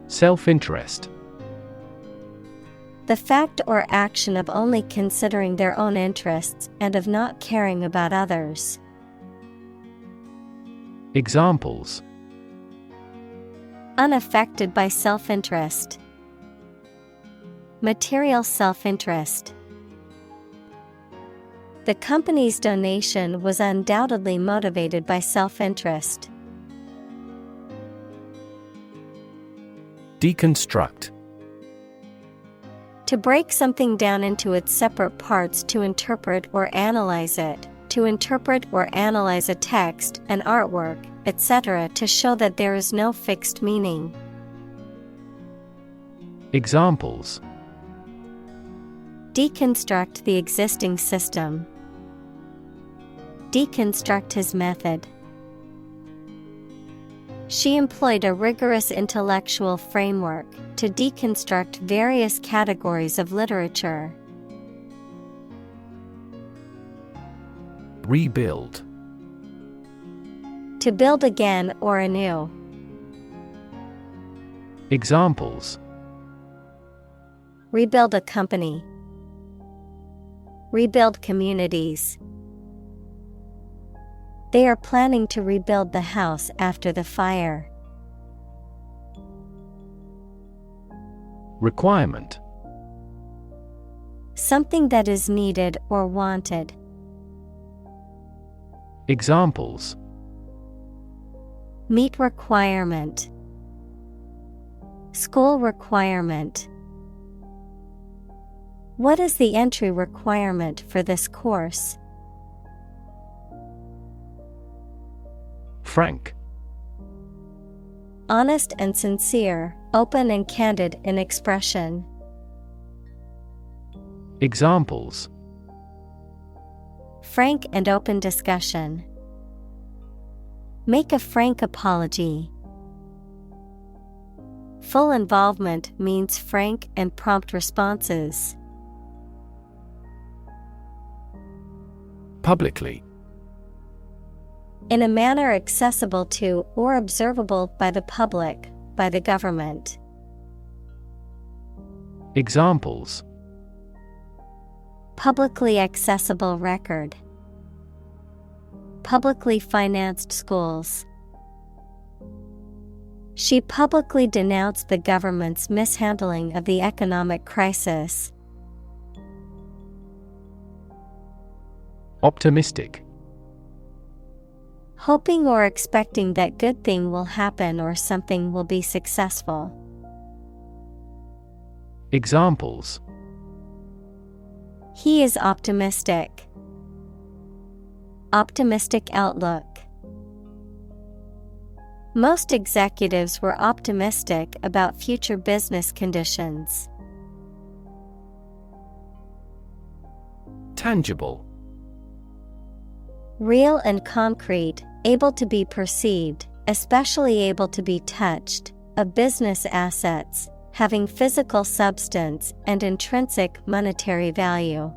Self-interest. The fact or action of only considering their own interests and of not caring about others. Examples: Unaffected by self-interest. Material self-interest. The company's donation was undoubtedly motivated by self-interest. Deconstruct. To break something down into its separate parts to interpret or analyze it, to interpret or analyze a text, an artwork, etc. to show that there is no fixed meaning. Examples: Deconstruct the existing system. Deconstruct his method. She employed a rigorous intellectual framework to deconstruct various categories of literature. Rebuild. To build again or anew. Examples: Rebuild a company. Rebuild communities. They are planning to rebuild the house after the fire. Requirement. Something that is needed or wanted. Examples: Meet requirement. School requirement. What is the entry requirement for this course? Frank. Honest and sincere, open and candid in expression. Examples: Frank and open discussion. Make a frank apology. Full involvement means frank and prompt responses. Publicly. In a manner accessible to or observable by the public, by the government. Examples: Publicly accessible record. Publicly financed schools. She publicly denounced the government's mishandling of the economic crisis. Optimistic. Hoping or expecting that good thing will happen or something will be successful. Examples: He is optimistic. Optimistic outlook. Most executives were optimistic about future business conditions. Tangible. Real and concrete, able to be perceived, especially able to be touched, of business assets, having physical substance and intrinsic monetary value.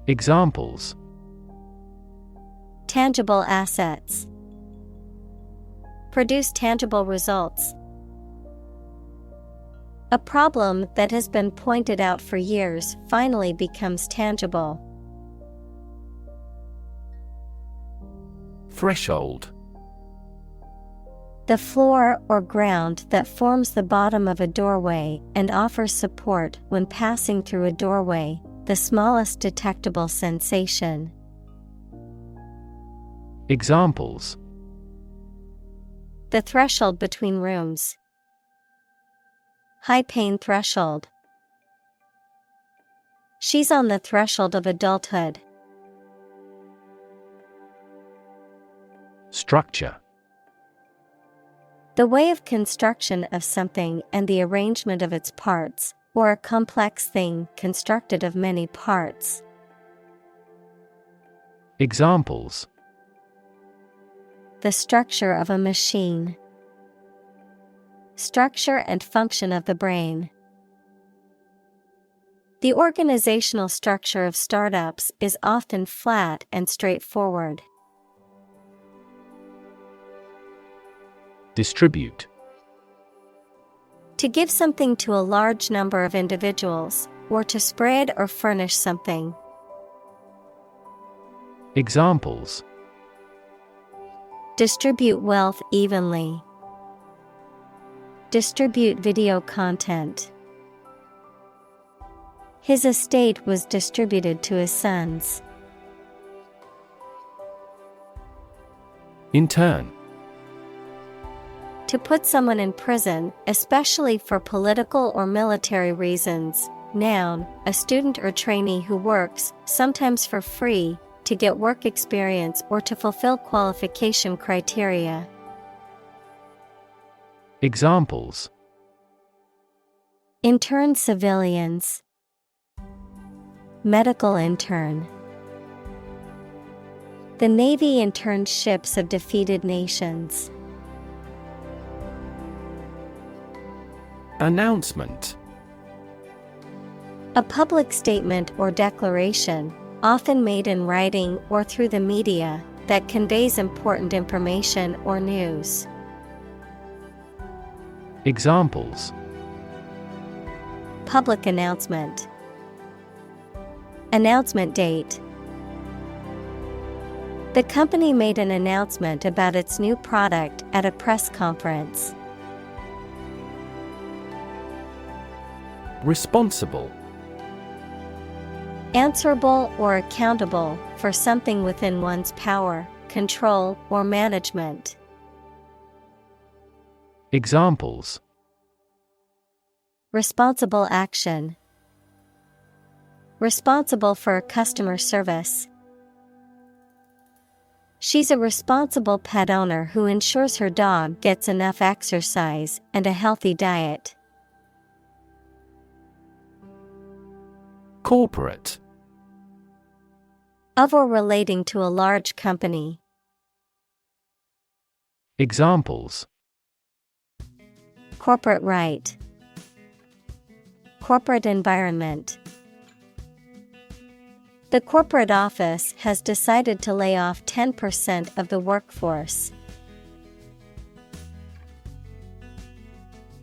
Examples: tangible assets, produce tangible results. A problem that has been pointed out for years finally becomes tangible. Threshold. The floor or ground that forms the bottom of a doorway and offers support when passing through a doorway, the smallest detectable sensation. Examples: the threshold between rooms. High pain threshold. She's on the threshold of adulthood. Structure. The way of construction of something and the arrangement of its parts, or a complex thing constructed of many parts. Examples: the structure of a machine. Structure and function of the brain. The organizational structure of startups is often flat and straightforward. Distribute. To give something to a large number of individuals, or to spread or furnish something. Examples: distribute wealth evenly. Distribute video content. His estate was distributed to his sons. Intern. To put someone in prison, especially for political or military reasons. Noun, a student or trainee who works, sometimes for free, to get work experience or to fulfill qualification criteria. Examples: intern civilians. Medical intern. The Navy interned ships of defeated nations. Announcement. A public statement or declaration, often made in writing or through the media, that conveys important information or news. Examples: public announcement. Announcement date. The company made an announcement about its new product at a press conference. Responsible. Answerable or accountable for something within one's power, control, or management. Examples: responsible action. Responsible for customer service. She's a responsible pet owner who ensures her dog gets enough exercise and a healthy diet. Corporate. Of or relating to a large company. Examples: corporate right. Corporate environment. The corporate office has decided to lay off 10% of the workforce.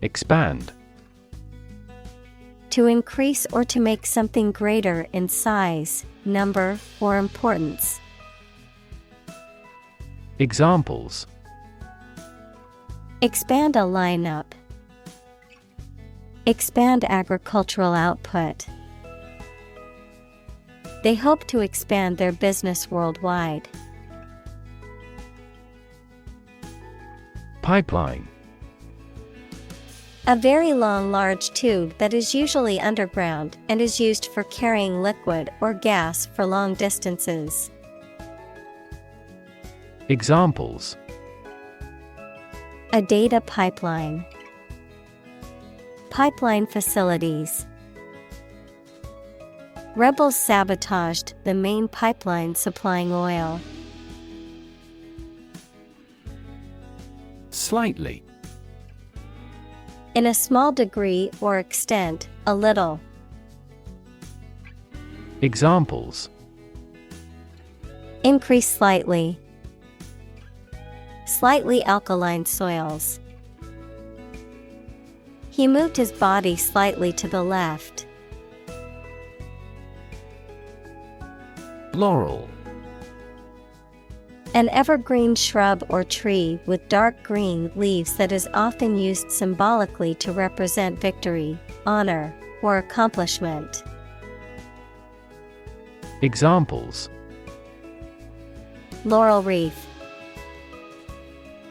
Expand. To increase or to make something greater in size, number, or importance. Examples: expand a lineup. Expand agricultural output. They hope to expand their business worldwide. Pipeline. A very long, large tube that is usually underground and is used for carrying liquid or gas for long distances. Examples: a data pipeline. Pipeline facilities. Rebels sabotaged the main pipeline supplying oil. Slightly. In a small degree or extent, a little. Examples: Increase slightly. Slightly alkaline soils. He moved his body slightly to the left. Laurel. An evergreen shrub or tree with dark green leaves that is often used symbolically to represent victory, honor, or accomplishment. Examples: Laurel wreath.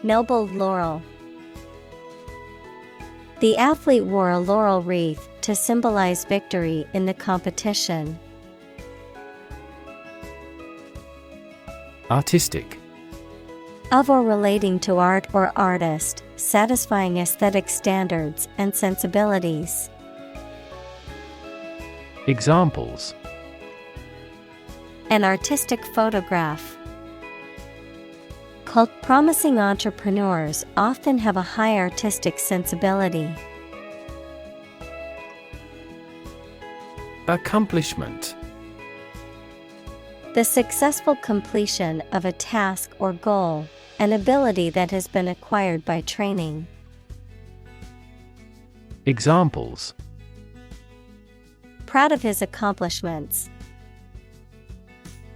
Noble laurel. The athlete wore a laurel wreath to symbolize victory in the competition. Artistic. Of or relating to art or artist, satisfying aesthetic standards and sensibilities. Examples: An artistic photograph. Promising entrepreneurs often have a high artistic sensibility. Accomplishment. The successful completion of a task or goal, an ability that has been acquired by training. Examples: Proud of his accomplishments.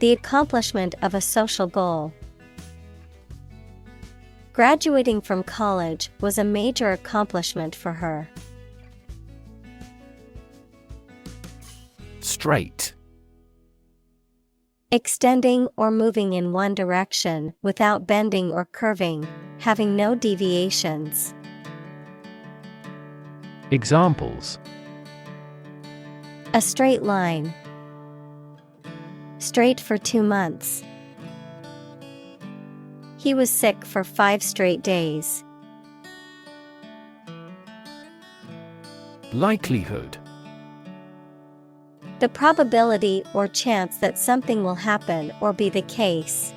The accomplishment of a social goal. Graduating from college was a major accomplishment for her. Straight. Extending or moving in one direction without bending or curving, having no deviations. Examples: A straight line. Straight for 2 months. He was sick for 5 straight days. Likelihood. The probability or chance that something will happen or be the case.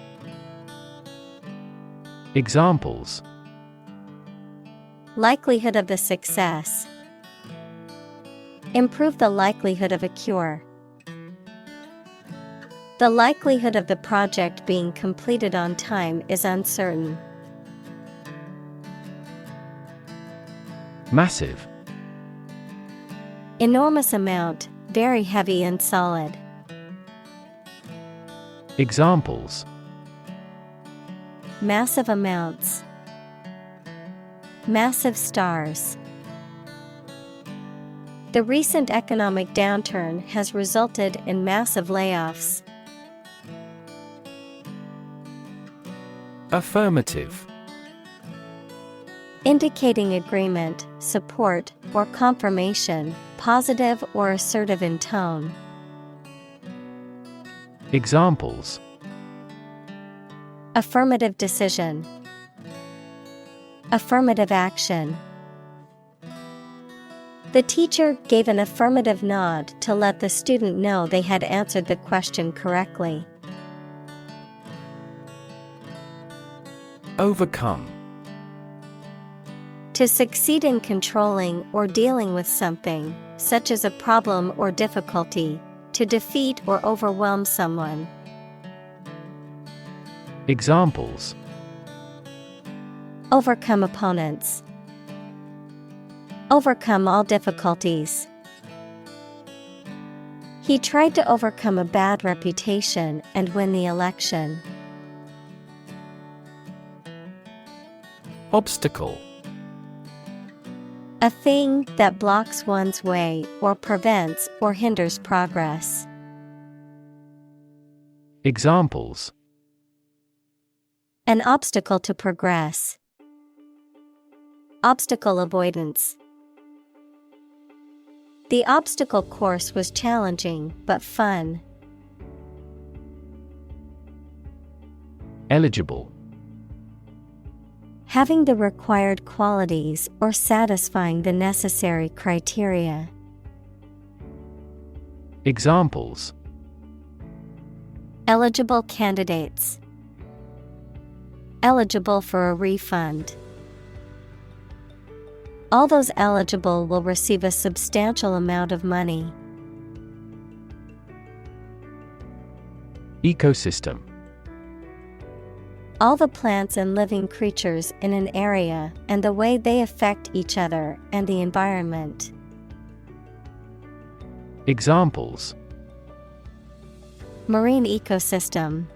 Examples: Likelihood of the success. Improve the likelihood of a cure. The likelihood of the project being completed on time is uncertain. Massive. Enormous amount, very heavy and solid. Examples: Massive amounts. Massive stars. The recent economic downturn has resulted in massive layoffs. Affirmative. Indicating agreement, support, or confirmation, positive or assertive in tone. Examples: Affirmative decision. Affirmative action. The teacher gave an affirmative nod to let the student know they had answered the question correctly. Overcome. To succeed in controlling or dealing with something, such as a problem or difficulty, to defeat or overwhelm someone. Examples: Overcome opponents. Overcome all difficulties. He tried to overcome a bad reputation and win the election. Obstacle. A thing that blocks one's way or prevents or hinders progress. Examples: An obstacle to progress. Obstacle avoidance. The obstacle course was challenging but fun. Eligible. Having the required qualities or satisfying the necessary criteria. Examples: Eligible candidates. Eligible for a refund. All those eligible will receive a substantial amount of money. Ecosystem. All the plants and living creatures in an area and the way they affect each other and the environment. Examples: Marine ecosystem.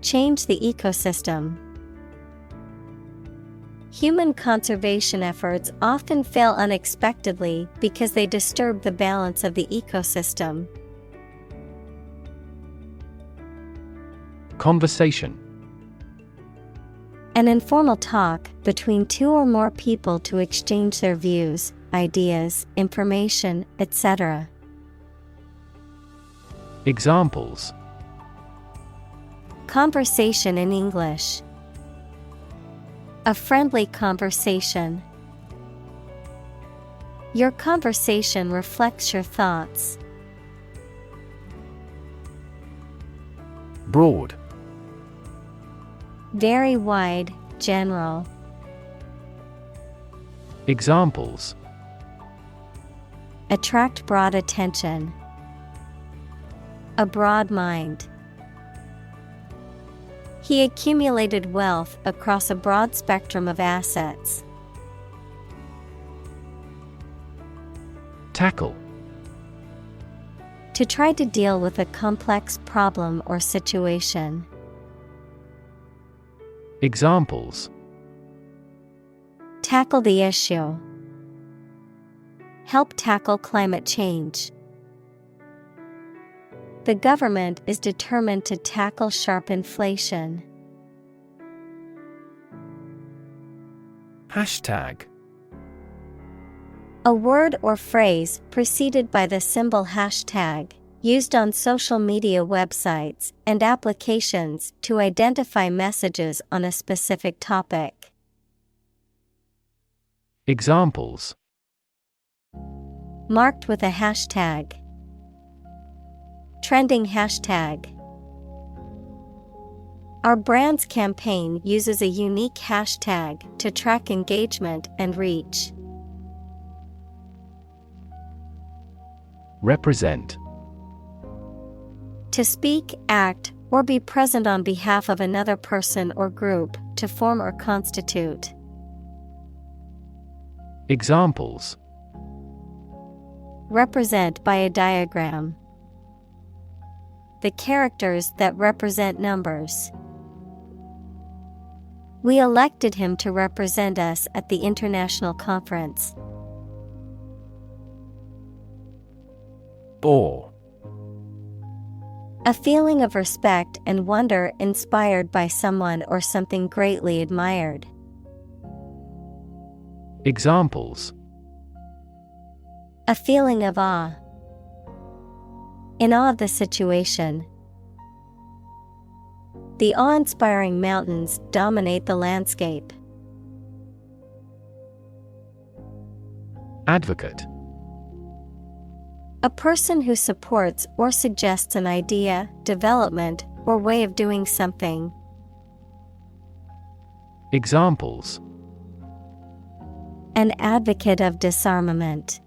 Change the ecosystem. Human conservation efforts often fail unexpectedly because they disturb the balance of the ecosystem. Conversation. An informal talk between two or more people to exchange their views, ideas, information, etc. Examples: Conversation in English. A friendly conversation. Your conversation reflects your thoughts. Broad. Very wide, general. Examples: Attract broad attention. A broad mind. He accumulated wealth across a broad spectrum of assets. Tackle. To try to deal with a complex problem or situation. Examples: Tackle the issue. Help tackle climate change. The government is determined to tackle sharp inflation. Hashtag. A word or phrase preceded by the symbol hashtag, used on social media websites and applications to identify messages on a specific topic. Examples: Marked with a hashtag. Trending hashtag. Our brand's campaign uses a unique hashtag to track engagement and reach. Represent. To speak, act, or be present on behalf of another person or group, to form or constitute. Examples: Represent by a diagram. The characters that represent numbers. We elected him to represent us at the international conference. Awe. A feeling of respect and wonder inspired by someone or something greatly admired. Examples: A feeling of awe. In awe of the situation. The awe-inspiring mountains dominate the landscape. Advocate. A person who supports or suggests an idea, development, or way of doing something. Examples: An advocate of disarmament.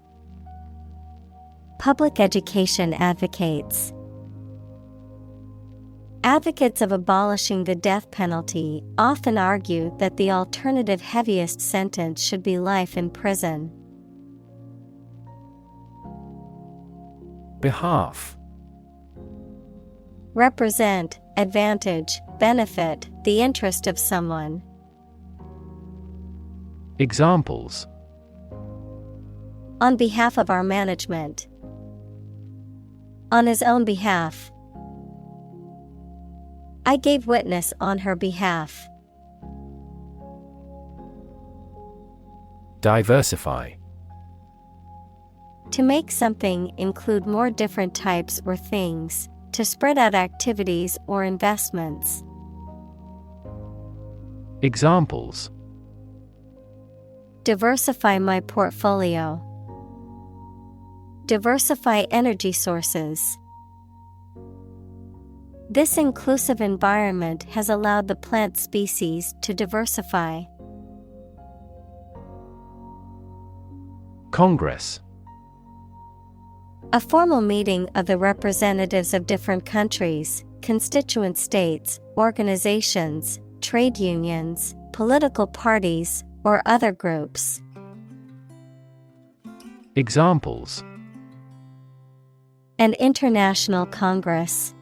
Public education advocates. Advocates of abolishing the death penalty often argue that the alternative heaviest sentence should be life in prison. Behalf. Represent, advantage, benefit, the interest of someone. Examples: On behalf of our management. On his own behalf. I gave witness on her behalf. Diversify. To make something include more different types or things, to spread out activities or investments. Examples: Diversify my portfolio. Diversify energy sources. This inclusive environment has allowed the plant species to diversify. Congress. A formal meeting of the representatives of different countries, constituent states, organizations, trade unions, political parties, or other groups. Examples: An international congress.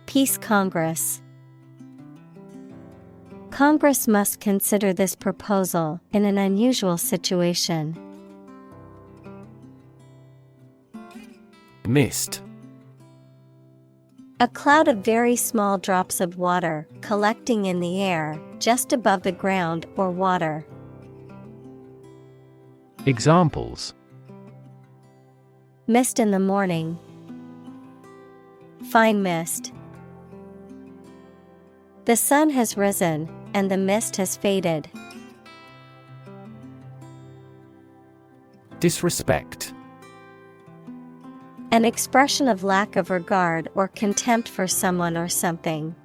Peace Congress. Congress must consider this proposal in an unusual situation. Mist. A cloud of very small drops of water collecting in the air, just above the ground or water. Examples: Mist in the morning. Fine mist. The sun has risen, and the mist has faded. Disrespect. An expression of lack of regard or contempt for someone or something.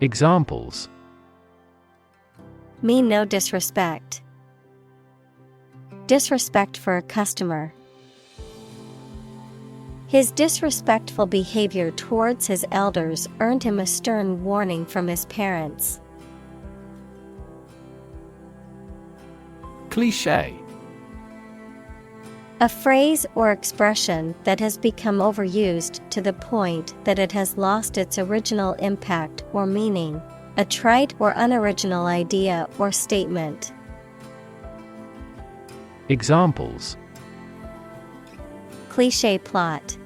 Examples: Mean no disrespect. Disrespect for a customer. His disrespectful behavior towards his elders earned him a stern warning from his parents. Cliché. A phrase or expression that has become overused to the point that it has lost its original impact or meaning, a trite or unoriginal idea or statement. Examples: Cliché plot.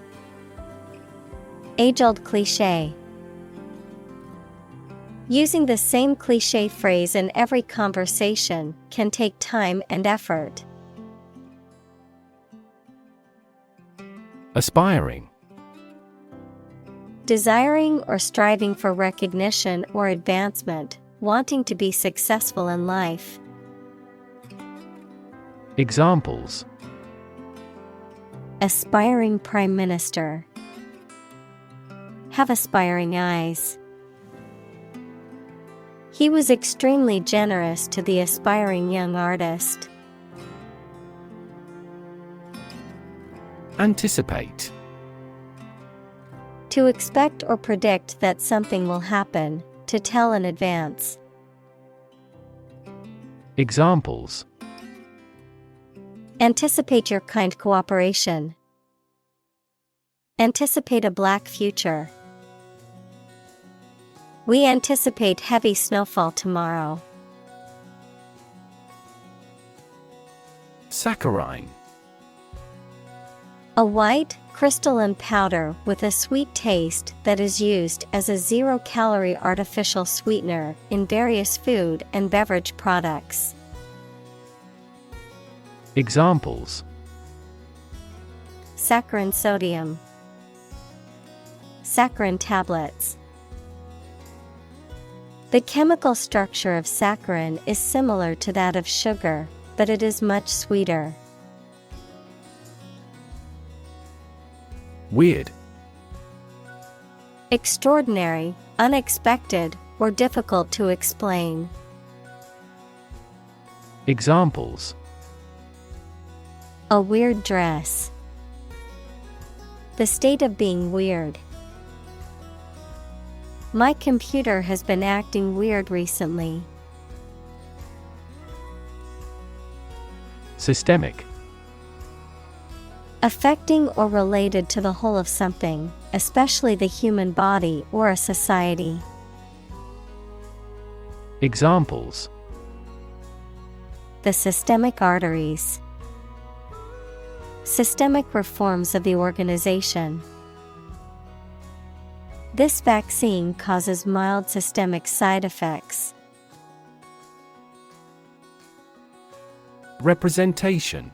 Age-old cliché. Using the same cliché phrase in every conversation can take time and effort. Aspiring. Desiring or striving for recognition or advancement, wanting to be successful in life. Examples: Aspiring prime minister. Have aspiring eyes. He was extremely generous to the aspiring young artist. Anticipate. To expect or predict that something will happen, to tell in advance. Examples: Anticipate your kind cooperation. Anticipate a black future. We anticipate heavy snowfall tomorrow. Saccharine. A white, crystalline powder with a sweet taste that is used as a zero-calorie artificial sweetener in various food and beverage products. Examples: Saccharin sodium. Saccharin tablets. The chemical structure of saccharin is similar to that of sugar, but it is much sweeter. Weird. Extraordinary, unexpected, or difficult to explain. Examples: A weird dress. The state of being weird. My computer has been acting weird recently. Systemic. Affecting or related to the whole of something, especially the human body or a society. Examples: The systemic arteries. Systemic reforms of the organization. This vaccine causes mild systemic side effects. Representation.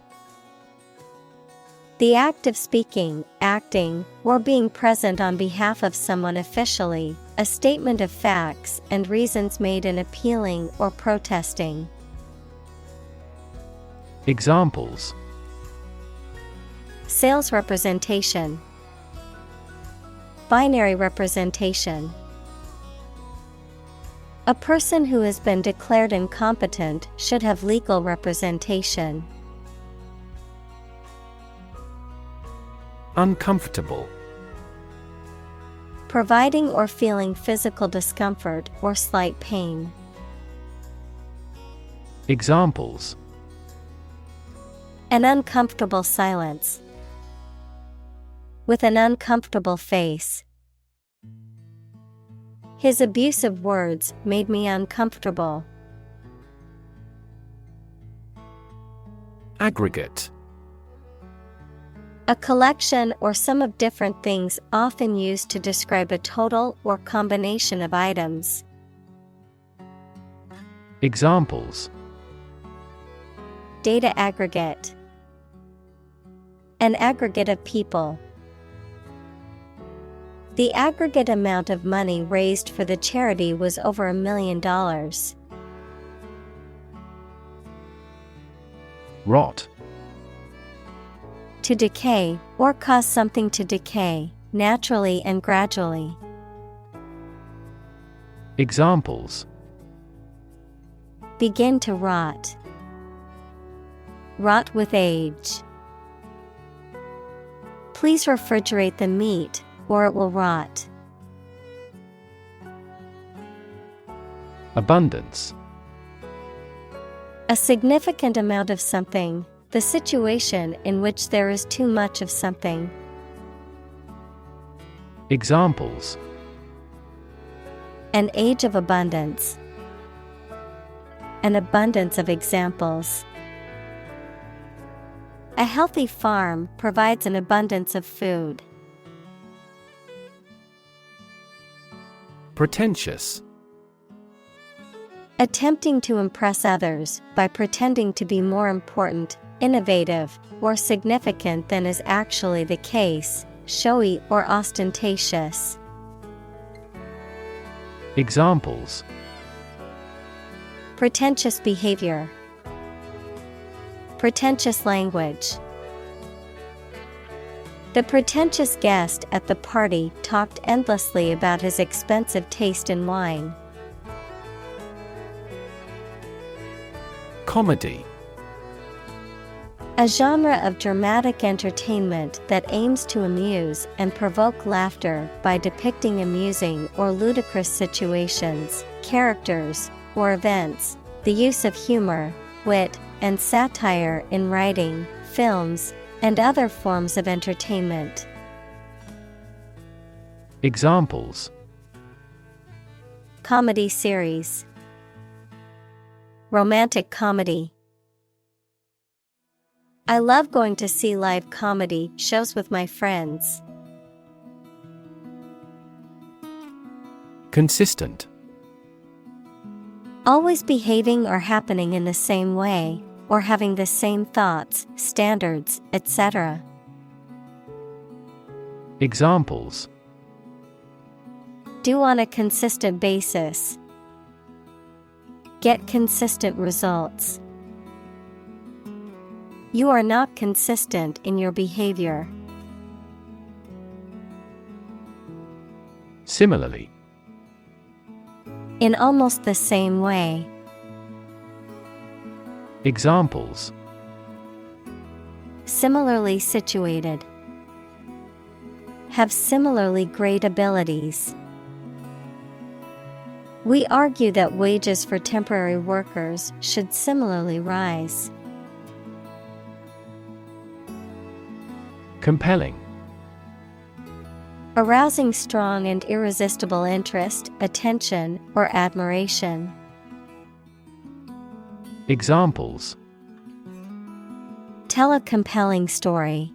The act of speaking, acting, or being present on behalf of someone officially, a statement of facts and reasons made in appealing or protesting. Examples: Sales representation. Binary representation. A person who has been declared incompetent should have legal representation. Uncomfortable. Providing or feeling physical discomfort or slight pain. Examples: An uncomfortable silence. With an uncomfortable face. His abusive words made me uncomfortable. Aggregate. A collection or sum of different things often used to describe a total or combination of items. Examples: Data aggregate. An aggregate of people. The aggregate amount of money raised for the charity was over $1 million. Rot. To decay, or cause something to decay, naturally and gradually. Examples: Begin to rot. Rot with age. Please refrigerate the meat, or it will rot. Abundance. A significant amount of something, the situation in which there is too much of something. Examples: An age of abundance. An abundance of examples. A healthy farm provides an abundance of food. Pretentious. Attempting to impress others by pretending to be more important, innovative, or significant than is actually the case, showy or ostentatious. Examples: Pretentious behavior. Pretentious language. The pretentious guest at the party talked endlessly about his expensive taste in wine. Comedy. A genre of dramatic entertainment that aims to amuse and provoke laughter by depicting amusing or ludicrous situations, characters, or events. The use of humor, wit, and satire in writing, films, and other forms of entertainment. Examples: Comedy series. Romantic comedy. I love going to see live comedy shows with my friends. Consistent. Always behaving or happening in the same way, or having the same thoughts, standards, etc. Examples: Do on a consistent basis. Get consistent results. You are not consistent in your behavior. Similarly. In almost the same way. Examples: Similarly situated. Have similarly great abilities. We argue that wages for temporary workers should similarly rise. Compelling. Arousing strong and irresistible interest, attention, or admiration. Examples: Tell a compelling story.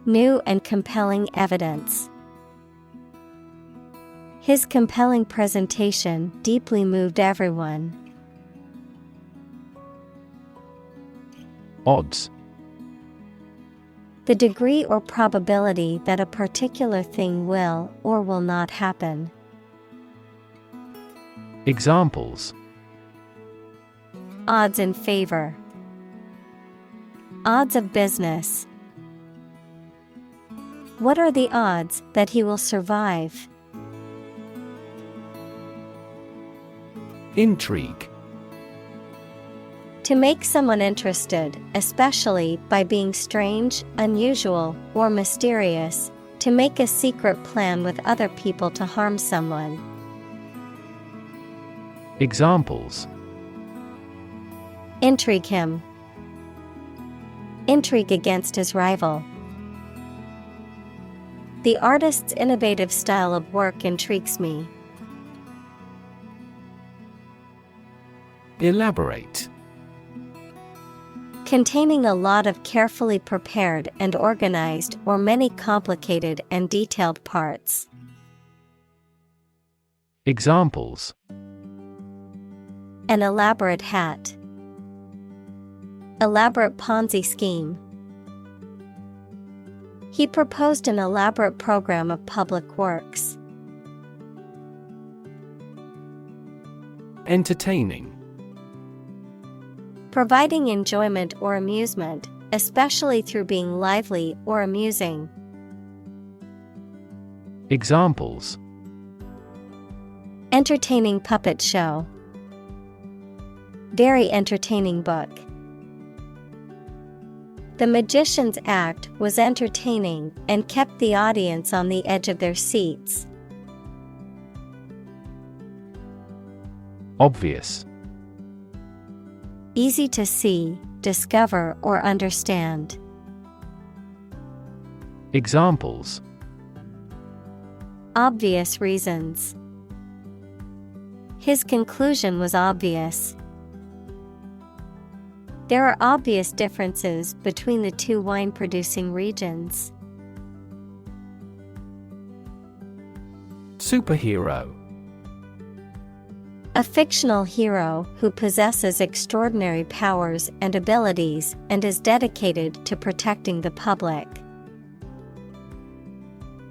New and compelling evidence. His compelling presentation deeply moved everyone. Odds. The degree or probability that a particular thing will or will not happen. Examples: Odds in favor. Odds of business. What are the odds that he will survive? Intrigue. To make someone interested, especially by being strange, unusual, or mysterious. To make a secret plan with other people to harm someone. Examples: Intrigue him. Intrigue against his rival. The artist's innovative style of work intrigues me. Elaborate. Containing a lot of carefully prepared and organized or many complicated and detailed parts. Examples: An elaborate hat. Elaborate Ponzi scheme. He proposed an elaborate program of public works. Entertaining. Providing enjoyment or amusement, especially through being lively or amusing. Examples: Entertaining puppet show. Very entertaining book. The magician's act was entertaining and kept the audience on the edge of their seats. Obvious. Easy to see, discover, or understand. Examples: Obvious reasons. His conclusion was obvious. There are obvious differences between the two wine-producing regions. Superhero. A fictional hero who possesses extraordinary powers and abilities and is dedicated to protecting the public.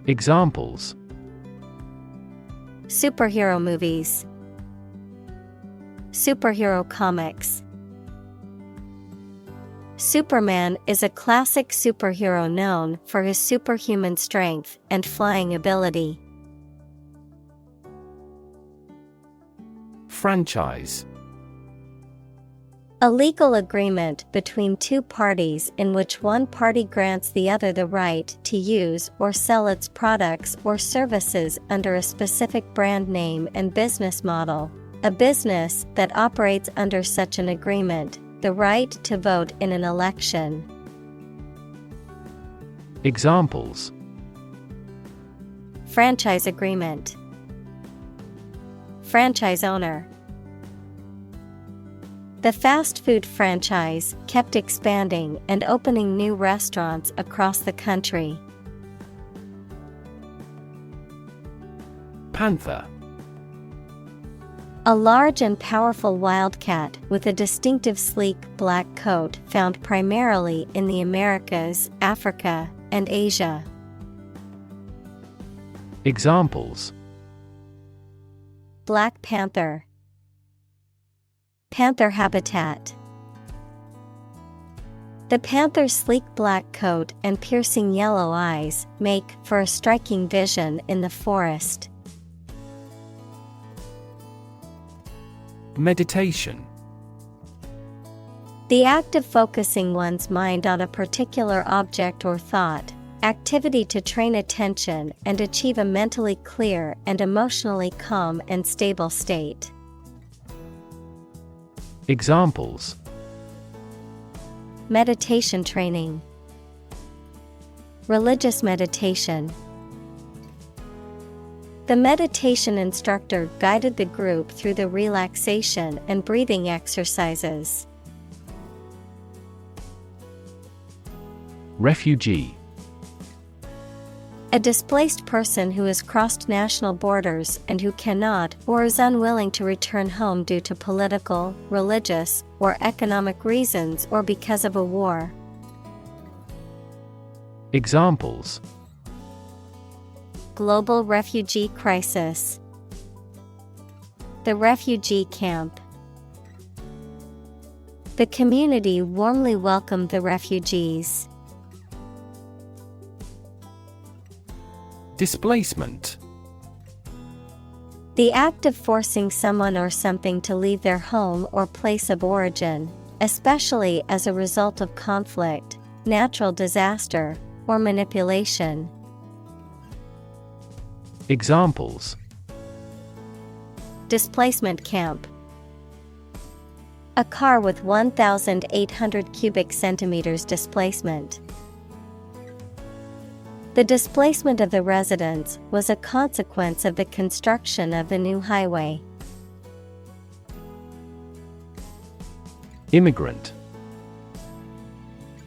Examples: Superhero movies. Superhero comics. Superman is a classic superhero known for his superhuman strength and flying ability. Franchise. A legal agreement between two parties in which one party grants the other the right to use or sell its products or services under a specific brand name and business model. A business that operates under such an agreement, the right to vote in an election. Examples: Franchise agreement. Franchise owner. The fast food franchise kept expanding and opening new restaurants across the country. Panther. A large and powerful wildcat with a distinctive sleek black coat found primarily in the Americas, Africa, and Asia. Examples: Black panther. Panther habitat. The panther's sleek black coat and piercing yellow eyes make for a striking vision in the forest. Meditation. The act of focusing one's mind on a particular object or thought, activity to train attention and achieve a mentally clear and emotionally calm and stable state. Examples: Meditation training. Religious meditation. The meditation instructor guided the group through the relaxation and breathing exercises. Refugee. A displaced person who has crossed national borders and who cannot or is unwilling to return home due to political, religious, or economic reasons or because of a war. Examples: Global refugee crisis. The refugee camp. The community warmly welcomed the refugees. Displacement. The act of forcing someone or something to leave their home or place of origin, especially as a result of conflict, natural disaster, or manipulation. Examples: Displacement camp. A car with 1,800 cubic centimeters displacement. The displacement of the residents was a consequence of the construction of the new highway. Immigrant.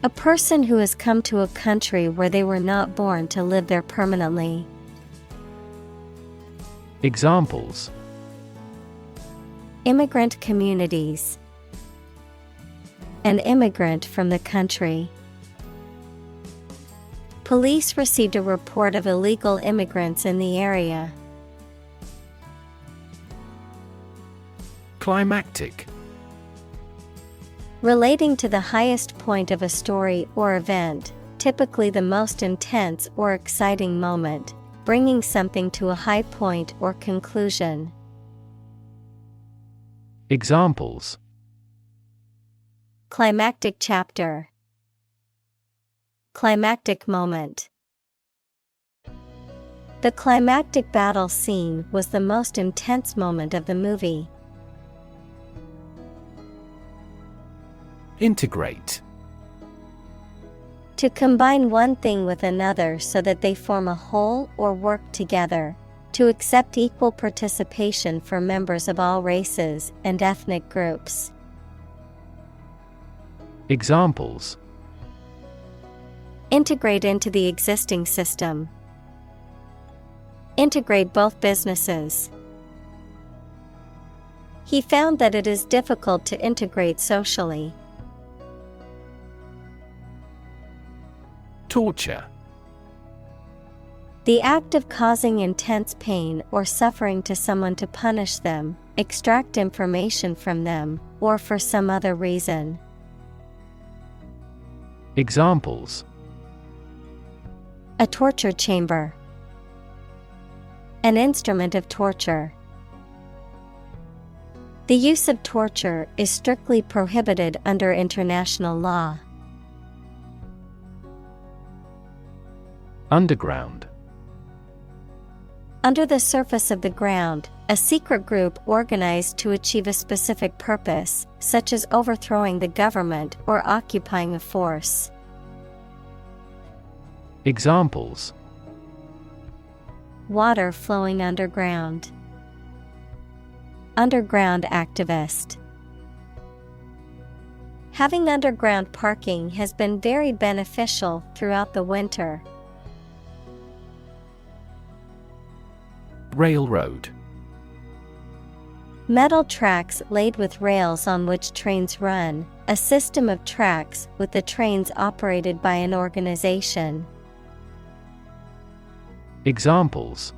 A person who has come to a country where they were not born to live there permanently. Examples: Immigrant communities. An immigrant from the country. Police received a report of illegal immigrants in the area. Climactic. Relating to the highest point of a story or event, typically the most intense or exciting moment, bringing something to a high point or conclusion. Examples: Climactic chapter. Climactic moment. The climactic battle scene was the most intense moment of the movie. Integrate. To combine one thing with another so that they form a whole or work together. To accept equal participation for members of all races and ethnic groups. Examples: Integrate into the existing system. Integrate both businesses. He found that it is difficult to integrate socially. Torture. The act of causing intense pain or suffering to someone to punish them, extract information from them, or for some other reason. Examples: A torture chamber. An instrument of torture. The use of torture is strictly prohibited under international law. Underground. Under the surface of the ground, a secret group organized to achieve a specific purpose, such as overthrowing the government or occupying a force. Examples: Water flowing underground. Underground activist. Having underground parking has been very beneficial throughout the winter. Railroad. Metal tracks laid with rails on which trains run, a system of tracks with the trains operated by an organization. Examples: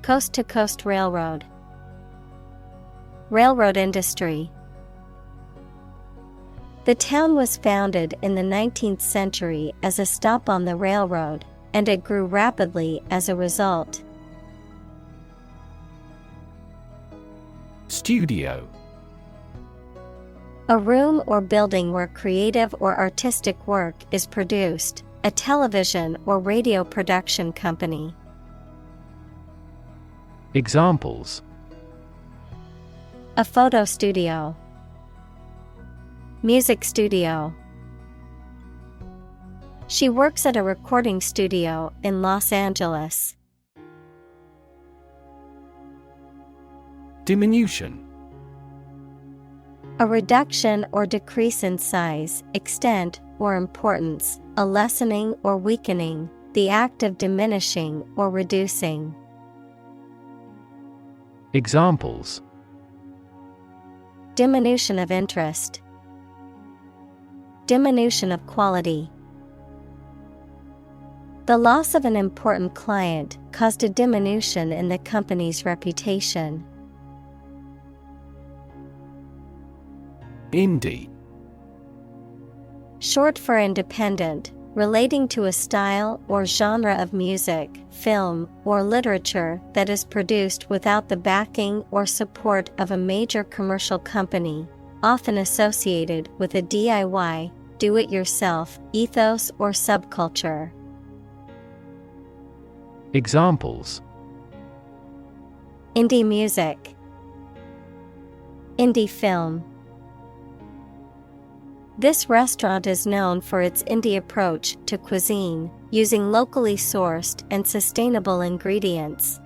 Coast-to-coast railroad. Railroad industry. The town was founded in the 19th century as a stop on the railroad, and it grew rapidly as a result. Studio. A room or building where creative or artistic work is produced, a television or radio production company. Examples: A photo studio. Music studio. She works at a recording studio in Los Angeles. Diminution. A reduction or decrease in size, extent, or importance, a lessening or weakening, the act of diminishing or reducing. Examples: Diminution of interest. Diminution of quality. The loss of an important client caused a diminution in the company's reputation. Indie. Short for independent, relating to a style or genre of music, film, or literature that is produced without the backing or support of a major commercial company, often associated with a DIY, do-it-yourself, ethos or subculture. Examples: Indie music, indie film. This restaurant is known for its indie approach to cuisine, using locally sourced and sustainable ingredients.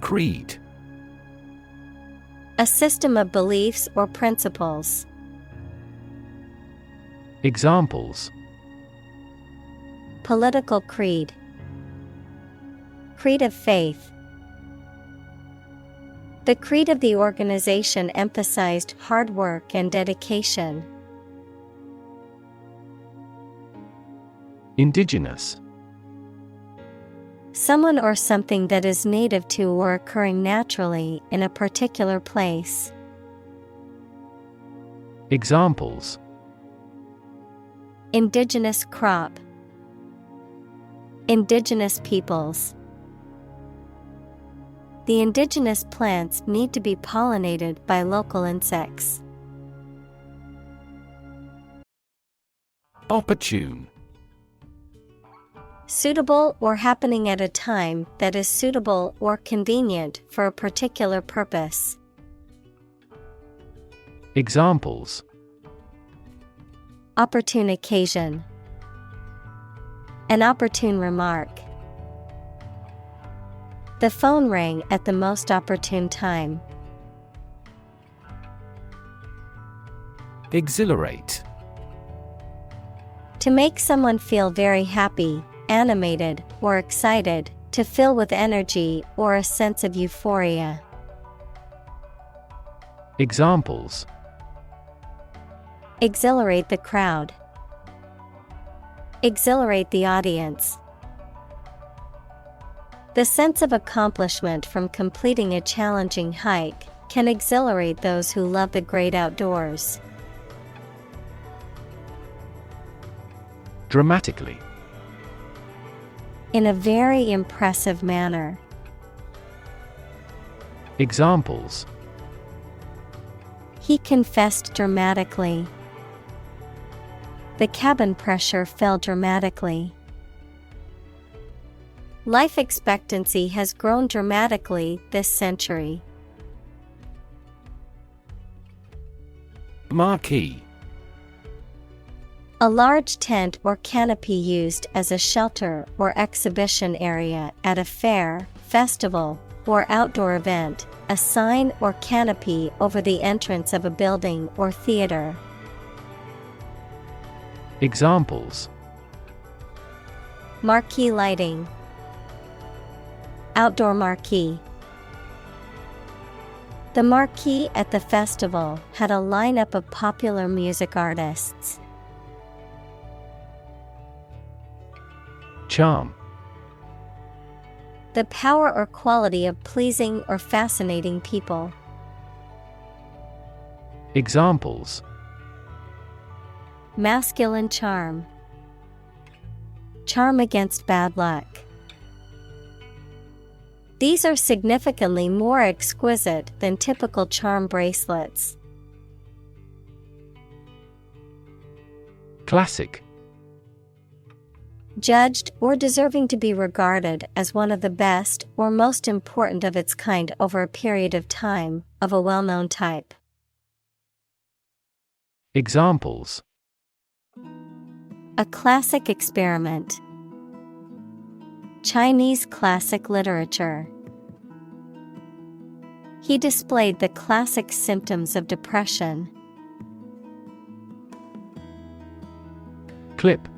Creed. A system of beliefs or principles. Examples: Political creed, creed of faith. The creed of the organization emphasized hard work and dedication. Indigenous. Someone or something that is native to or occurring naturally in a particular place. Examples: Indigenous crop, indigenous peoples. The indigenous plants need to be pollinated by local insects. Opportune. Suitable or happening at a time that is suitable or convenient for a particular purpose. Examples: Opportune occasion, an opportune remark. The phone rang at the most opportune time. Exhilarate. To make someone feel very happy, animated, or excited, to fill with energy or a sense of euphoria. Examples: Exhilarate the crowd, exhilarate the audience. The sense of accomplishment from completing a challenging hike can exhilarate those who love the great outdoors. Dramatically. In a very impressive manner. Examples: He confessed dramatically. The cabin pressure fell dramatically. Life expectancy has grown dramatically this century. Marquee. A large tent or canopy used as a shelter or exhibition area at a fair, festival, or outdoor event, a sign or canopy over the entrance of a building or theater. Examples: Marquee lighting, outdoor marquee. The marquee at the festival had a lineup of popular music artists. Charm. The power or quality of pleasing or fascinating people. Examples: Masculine charm, charm against bad luck. These are significantly more exquisite than typical charm bracelets. Classic. Judged or deserving to be regarded as one of the best or most important of its kind over a period of time, of a well-known type. Examples: A classic experiment. Chinese classic literature. He displayed the classic symptoms of depression. Clip.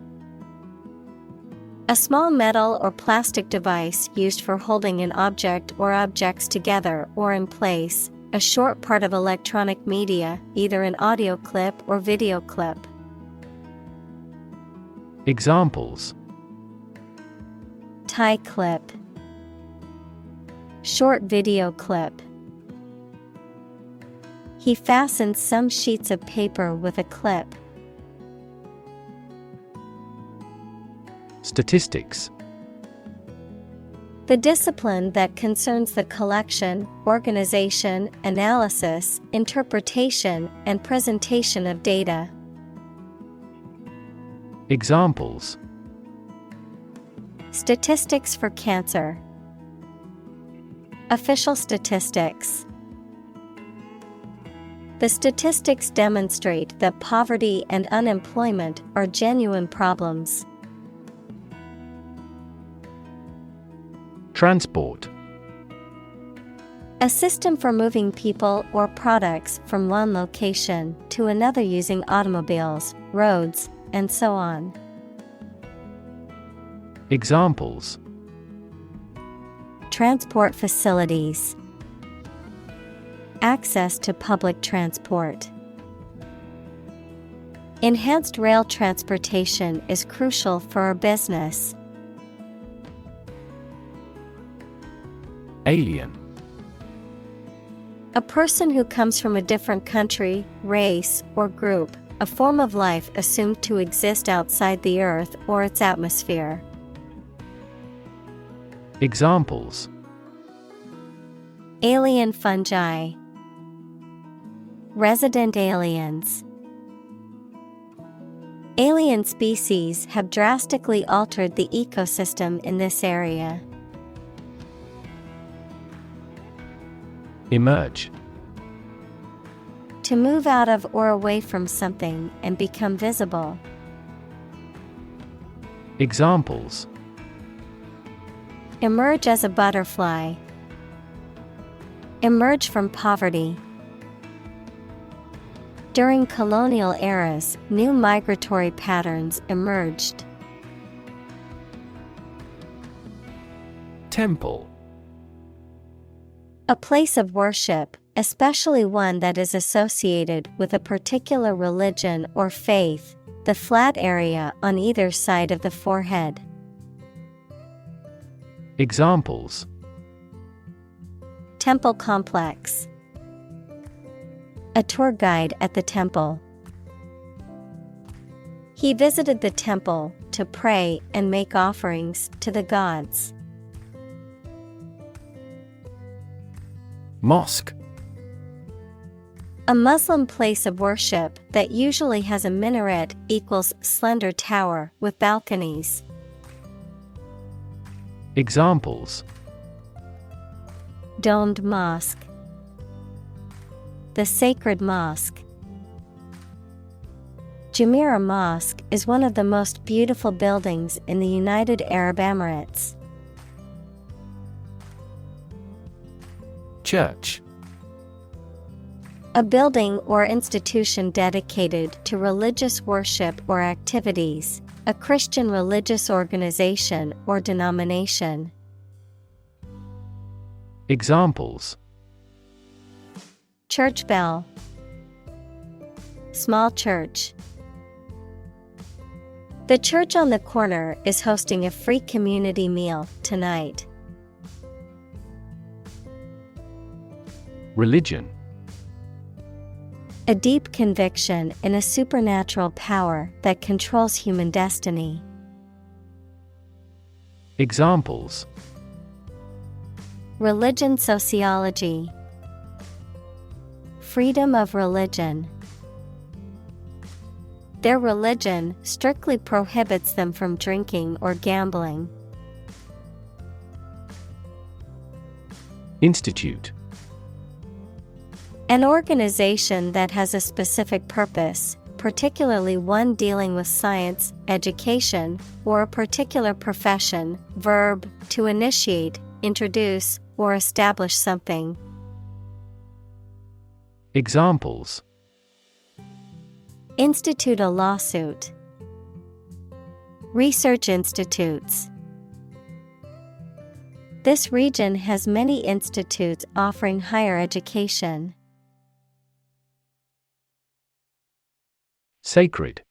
A small metal or plastic device used for holding an object or objects together or in place, a short part of electronic media, either an audio clip or video clip. Examples: Tie clip, short video clip. He fastened some sheets of paper with a clip. Statistics. The discipline that concerns the collection, organization, analysis, interpretation, and presentation of data. Examples: Statistics for cancer. Official statistics. The statistics demonstrate that poverty and unemployment are genuine problems. Transport. A system for moving people or products from one location to another using automobiles, roads, and so on. Examples: Transport facilities. Access to public transport. Enhanced rail transportation is crucial for our business. Alien. A person who comes from a different country, race, or group, a form of life assumed to exist outside the Earth or its atmosphere. Examples: Alien fungi. Resident aliens. Alien species have drastically altered the ecosystem in this area. Emerge. To move out of or away from something and become visible. Examples: Emerge as a butterfly. Emerge from poverty. During colonial eras, new migratory patterns emerged. Temple. A place of worship, especially one that is associated with a particular religion or faith, the flat area on either side of the forehead. Examples: Temple complex. A tour guide at the temple. He visited the temple to pray and make offerings to the gods. Mosque. A Muslim place of worship that usually has a minaret equals slender tower with balconies. Examples: Domed mosque. The sacred mosque. Jumeirah Mosque is one of the most beautiful buildings in the United Arab Emirates. Church. A building or institution dedicated to religious worship or activities, a Christian religious organization or denomination. Examples: Church bell. Small church. The church on the corner is hosting a free community meal tonight. Religion. A deep conviction in a supernatural power that controls human destiny. Examples: Religion sociology. Freedom of religion. Their religion strictly prohibits them from drinking or gambling. Institute. An organization that has a specific purpose, particularly one dealing with science, education, or a particular profession. Verb, to initiate, introduce, or establish something. Examples: Institute a lawsuit. Research institutes. This region has many institutes offering higher education. Sacred.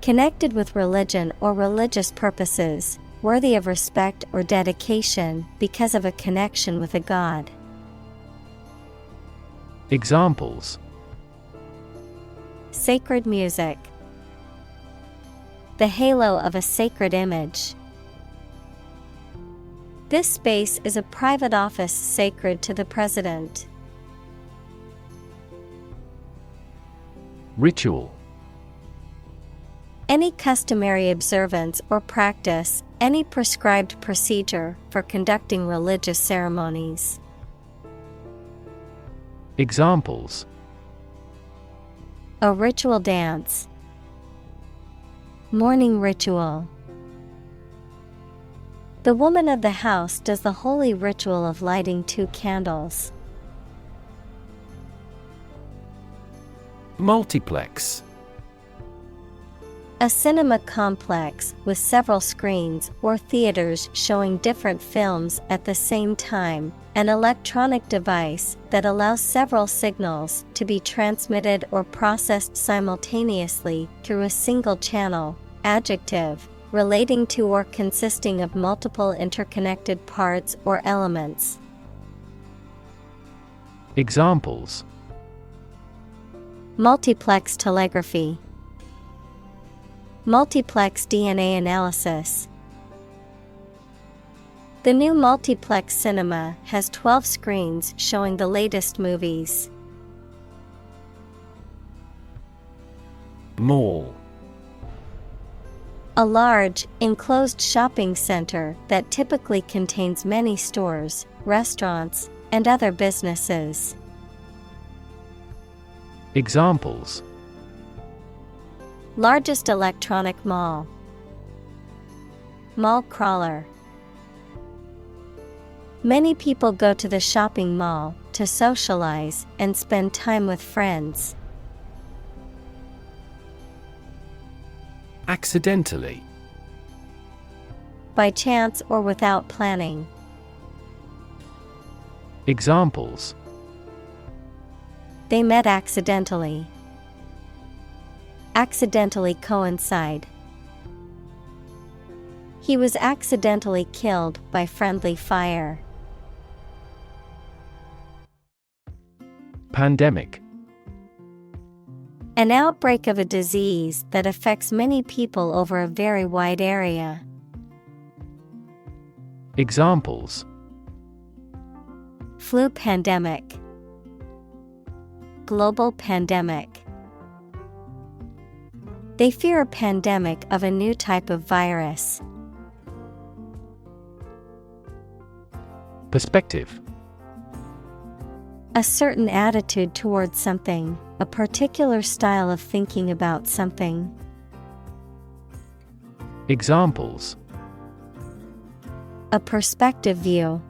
Connected with religion or religious purposes, worthy of respect or dedication because of a connection with a god. Examples: Sacred music. the halo of a sacred image. This space is a private office sacred to the president. Ritual. Any customary observance or practice, any prescribed procedure for conducting religious ceremonies. Examples: A ritual dance. Morning ritual. The woman of the house does the holy ritual of lighting 2 candles. Multiplex. A cinema complex with several screens or theaters showing different films at the same time, an electronic device that allows several signals to be transmitted or processed simultaneously through a single channel. Adjective, relating to or consisting of multiple interconnected parts or elements. Examples: Multiplex telegraphy. Multiplex DNA analysis. The new multiplex cinema has 12 screens showing the latest movies. Mall. A large, enclosed shopping center that typically contains many stores, restaurants, and other businesses. Examples: Largest electronic mall. Mall crawler. Many people go to the shopping mall to socialize and spend time with friends. Accidentally. By chance or without planning. Examples: They met accidentally. Accidentally coincide. He was accidentally killed by friendly fire. Pandemic. An outbreak of a disease that affects many people over a very wide area. Examples: Flu pandemic. Global pandemic. They fear a pandemic of a new type of virus. Perspective. A certain attitude towards something, a particular style of thinking about something. Examples: A perspective view.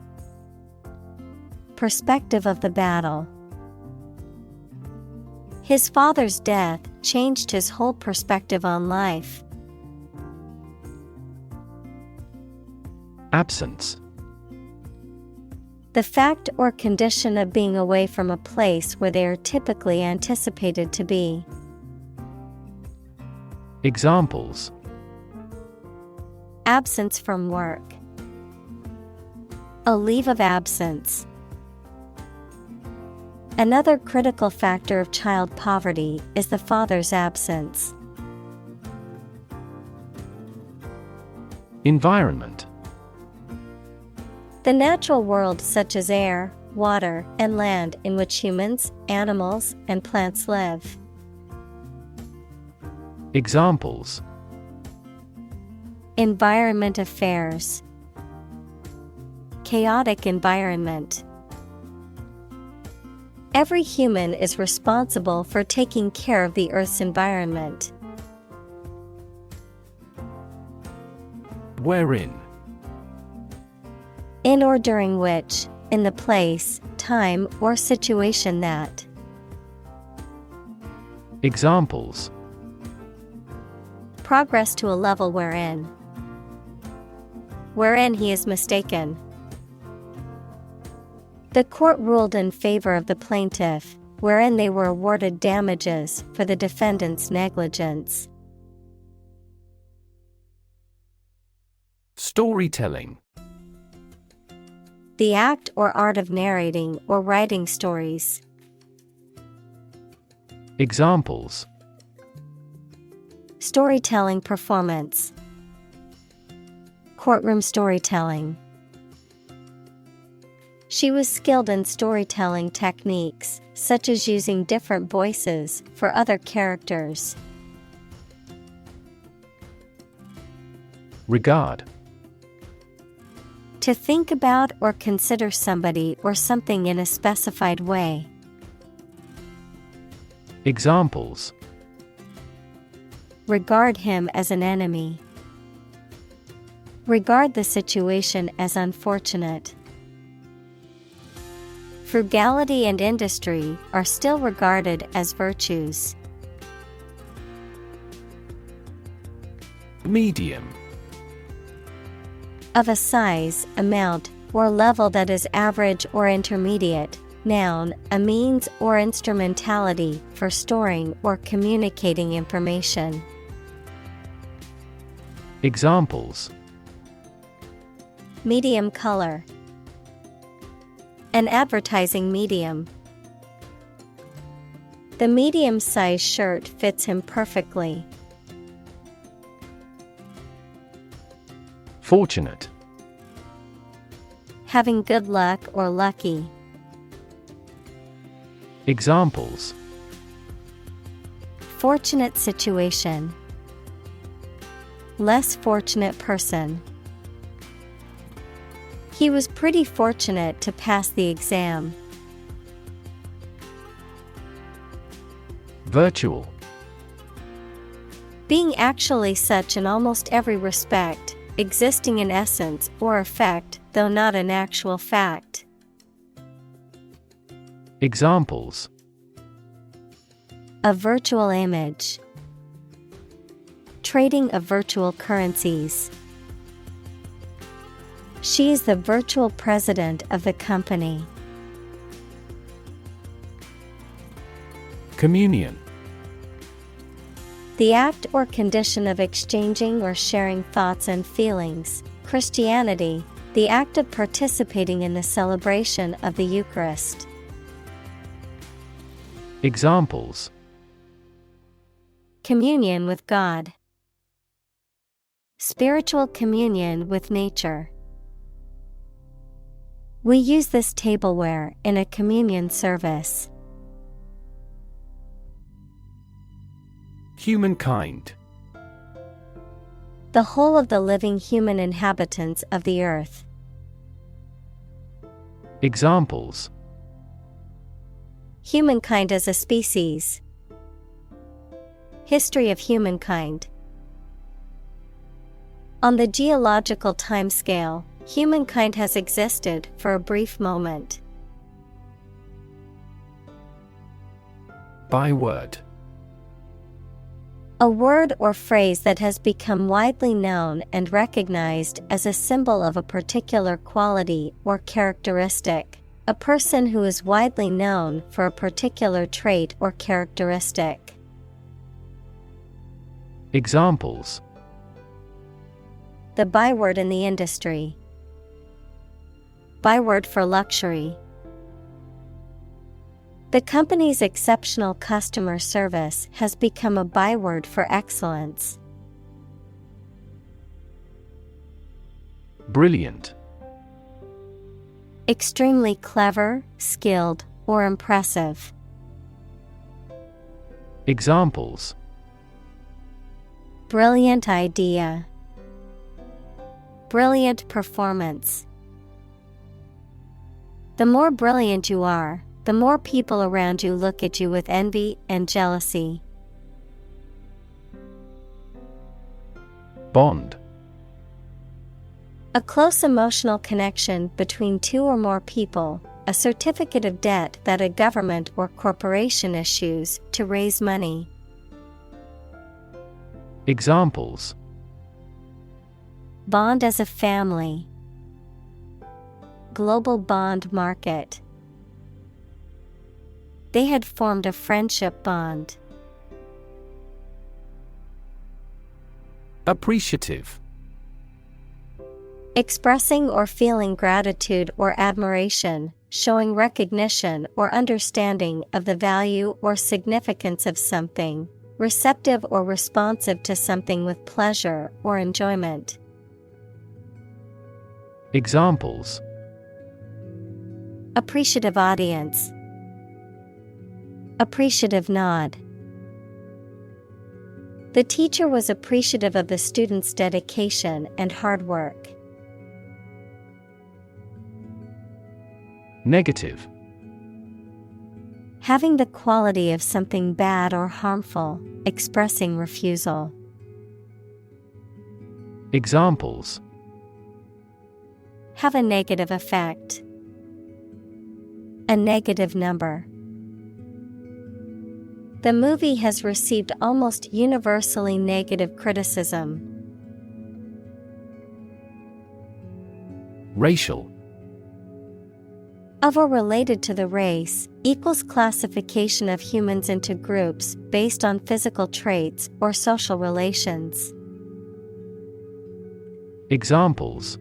Perspective of the battle. His father's death changed his whole perspective on life. Absence. The fact or condition of being away from a place where they are typically anticipated to be. Examples: Absence from work. A leave of absence. Another critical factor of child poverty is the father's absence. Environment. The natural world such as air, water, and land in which humans, animals, and plants live. Examples: Environment affairs. Chaotic environment. Every human is responsible for taking care of the Earth's environment. Wherein. In or during which, in the place, time, or situation that. Examples: Progress to a level wherein. Wherein he is mistaken. The court ruled in favor of the plaintiff, wherein they were awarded damages for the defendant's negligence. Storytelling. The act or art of narrating or writing stories. Examples: Storytelling performance. Courtroom storytelling. She was skilled in storytelling techniques, such as using different voices for other characters. Regard. To think about or consider somebody or something in a specified way. Examples. Regard him as an enemy. Regard the situation as unfortunate. Frugality and industry are still regarded as virtues. Medium. Of a size, amount, or level that is average or intermediate. Noun, a means or instrumentality for storing or communicating information. Examples. Medium color. An advertising medium. The medium-sized shirt fits him perfectly. Fortunate. Having good luck or lucky. Examples. Fortunate situation. Less fortunate person. He was pretty fortunate to pass the exam. Virtual. Being actually such in almost every respect, existing in essence or effect, though not an actual fact. Examples. A virtual image. Trading of virtual currencies. She is the virtual president of the company. Communion. The act or condition of exchanging or sharing thoughts and feelings. Christianity, the act of participating in the celebration of the Eucharist. Examples. Communion with God. Spiritual communion with nature. We use this tableware in a communion service. Humankind. The whole of the living human inhabitants of the earth. Examples. Humankind as a species. History of humankind. On the geological timescale, humankind has existed for a brief moment. Byword. A word or phrase that has become widely known and recognized as a symbol of a particular quality or characteristic. A person who is widely known for a particular trait or characteristic. Examples. The byword in the industry. Byword for luxury. The company's exceptional customer service has become a byword for excellence. Brilliant. Extremely clever, skilled, or impressive. Examples. Brilliant idea. Brilliant performance. The more brilliant you are, the more people around you look at you with envy and jealousy. Bond. A close emotional connection between two or more people, a certificate of debt that a government or corporation issues to raise money. Examples. Bond as a family. Global bond market. They had formed a friendship bond. Appreciative. Expressing or feeling gratitude or admiration, showing recognition or understanding of the value or significance of something, receptive or responsive to something with pleasure or enjoyment. Examples: Appreciative audience. Appreciative nod. The teacher was appreciative of the students' dedication and hard work. Negative. Having the quality of something bad or harmful, expressing refusal. Examples: Have a negative effect. A negative number. The movie has received almost universally negative criticism. Racial. Of or related to the race, equals classification of humans into groups based on physical traits or social relations. Examples: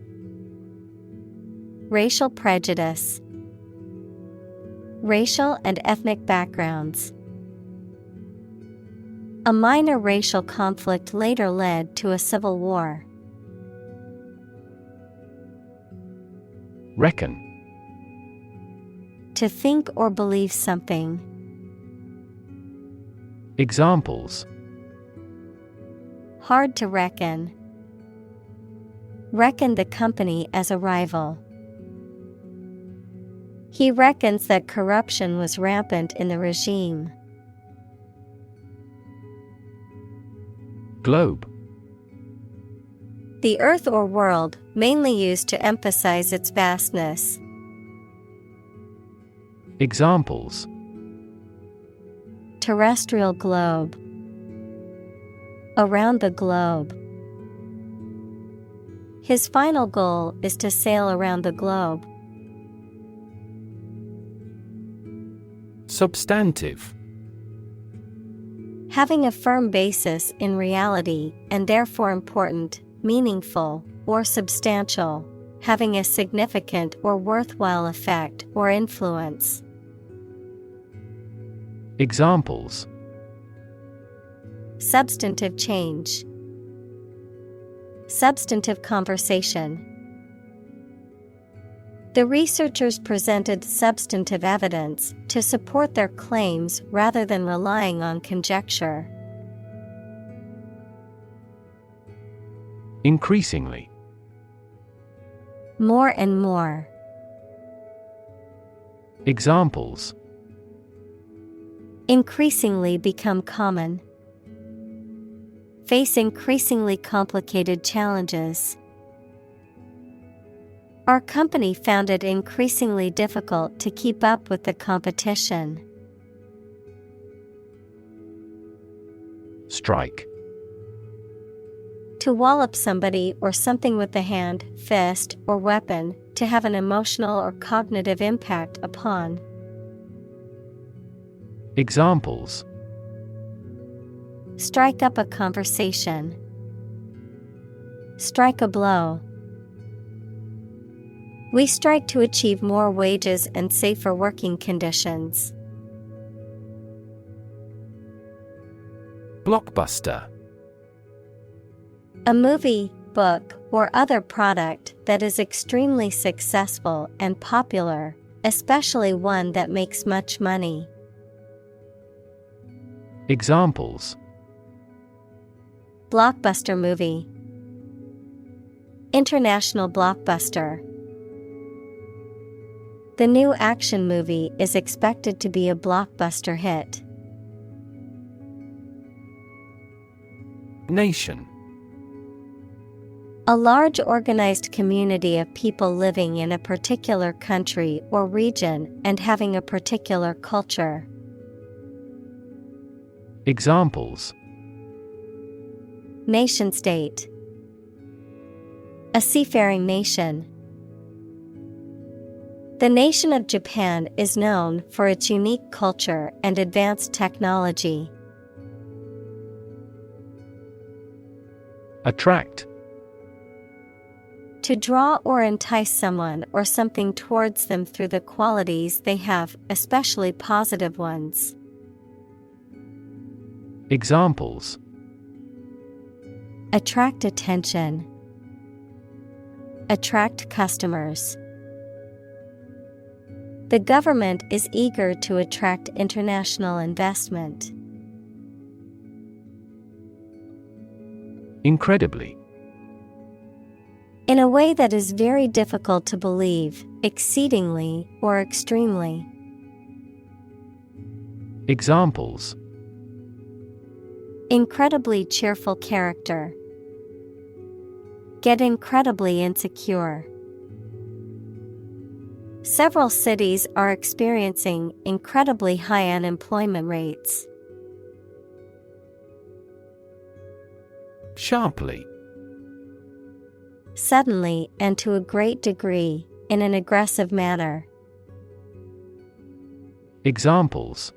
Racial prejudice. Racial and ethnic backgrounds. A minor racial conflict later led to a civil war. Reckon. To think or believe something. Examples: Hard to reckon. Reckon the company as a rival. He reckons that corruption was rampant in the regime. Globe. The earth or world, mainly used to emphasize its vastness. Examples: Terrestrial globe. Around the globe. His final goal is to sail around the globe. Substantive. Having a firm basis in reality and therefore important, meaningful, or substantial, having a significant or worthwhile effect or influence. Examples: Substantive change. Substantive conversation. The researchers presented substantive evidence to support their claims rather than relying on conjecture. Increasingly. More and more. Examples: Increasingly become common. Face increasingly complicated challenges. Our company found it increasingly difficult to keep up with the competition. Strike. To wallop somebody or something with the hand, fist, or weapon, to have an emotional or cognitive impact upon. Examples: Strike up a conversation. Strike a blow. We strike to achieve more wages and safer working conditions. Blockbuster. A movie, book, or other product that is extremely successful and popular, especially one that makes much money. Examples: Blockbuster movie. International blockbuster. The new action movie is expected to be a blockbuster hit. Nation. A large organized community of people living in a particular country or region and having a particular culture. Examples: Nation-state. A seafaring nation. The nation of Japan is known for its unique culture and advanced technology. Attract. To draw or entice someone or something towards them through the qualities they have, especially positive ones. Examples: attract attention, attract customers. The government is eager to attract international investment. Incredibly. In a way that is very difficult to believe, exceedingly, or extremely. Examples: incredibly cheerful character. Get incredibly insecure. Several cities are experiencing incredibly high unemployment rates. Sharply. Suddenly and to a great degree, in an aggressive manner. Examples: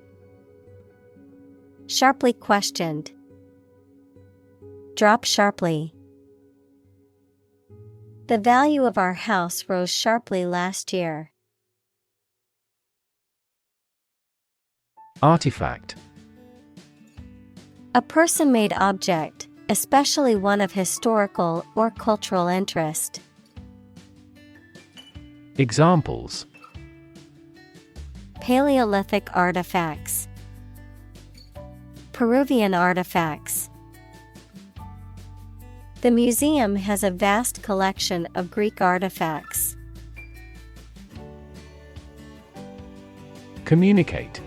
sharply questioned. Drop sharply. The value of our house rose sharply last year. Artifact. A person-made object, especially one of historical or cultural interest. Examples: Paleolithic artifacts. Peruvian artifacts. The museum has a vast collection of Greek artifacts. Communicate.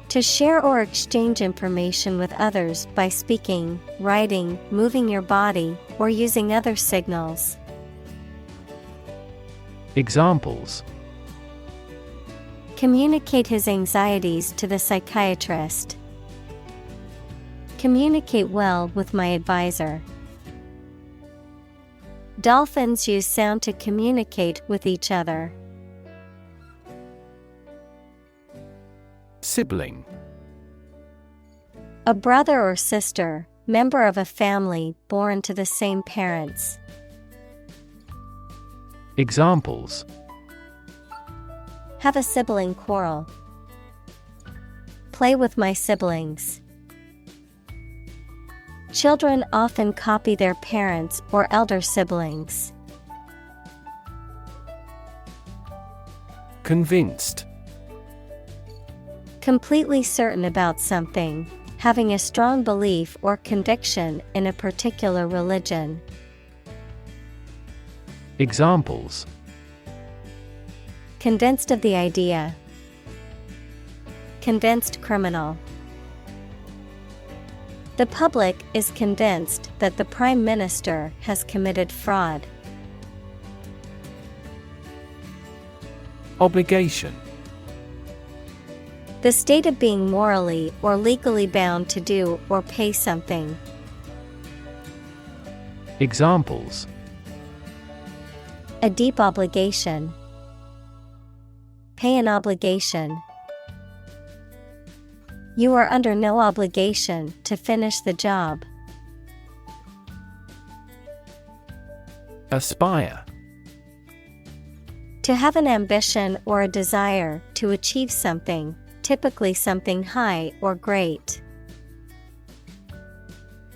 To share or exchange information with others by speaking, writing, moving your body, or using other signals. Examples: communicate his anxieties to the psychiatrist. Communicate well with my advisor. Dolphins use sound to communicate with each other. Sibling. A brother or sister, member of a family born to the same parents. Examples: have a sibling quarrel. Play with my siblings. Children often copy their parents or elder siblings. Convinced. Completely certain about something, having a strong belief or conviction in a particular religion. Examples: convinced of the idea. Convinced criminal. The public is convinced that the Prime Minister has committed fraud. Obligation. The state of being morally or legally bound to do or pay something. Examples: a deep obligation. Pay an obligation. You are under no obligation to finish the job. Aspire. To have an ambition or a desire to achieve something, typically something high or great.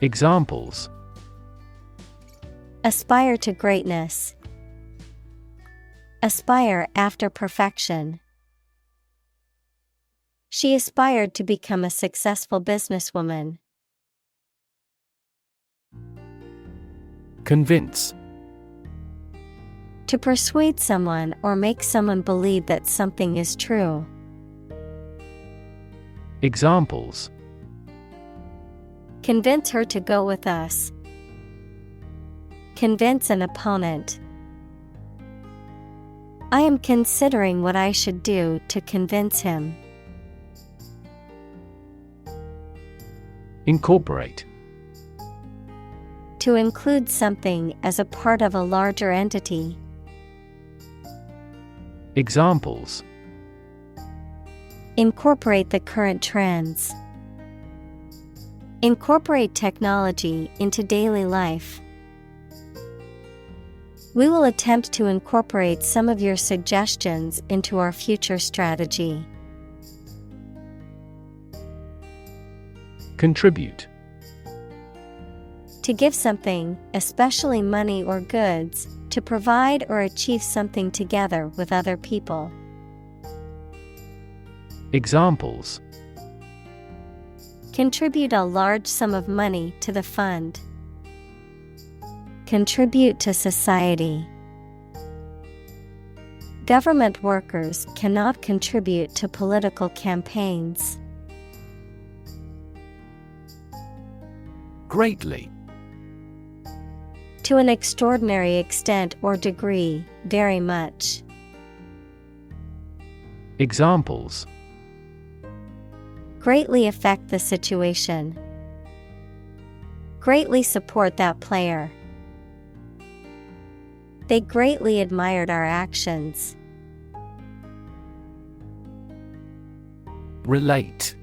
Examples: aspire to greatness. Aspire after perfection. She aspired to become a successful businesswoman. Convince. To persuade someone or make someone believe that something is true. Examples: convince her to go with us. Convince an opponent. I am considering what I should do to convince him. Incorporate. To include something as a part of a larger entity. Examples: incorporate the current trends. Incorporate technology into daily life. We will attempt to incorporate some of your suggestions into our future strategy. Contribute. To give something, especially money or goods, to provide or achieve something together with other people. Examples: Contribute a large sum of money to the fund. Contribute to society. Government workers cannot contribute to political campaigns. Greatly. To an extraordinary extent or degree, very much. Examples: Greatly affect the situation. Greatly support that player. They greatly admired our actions. Relate.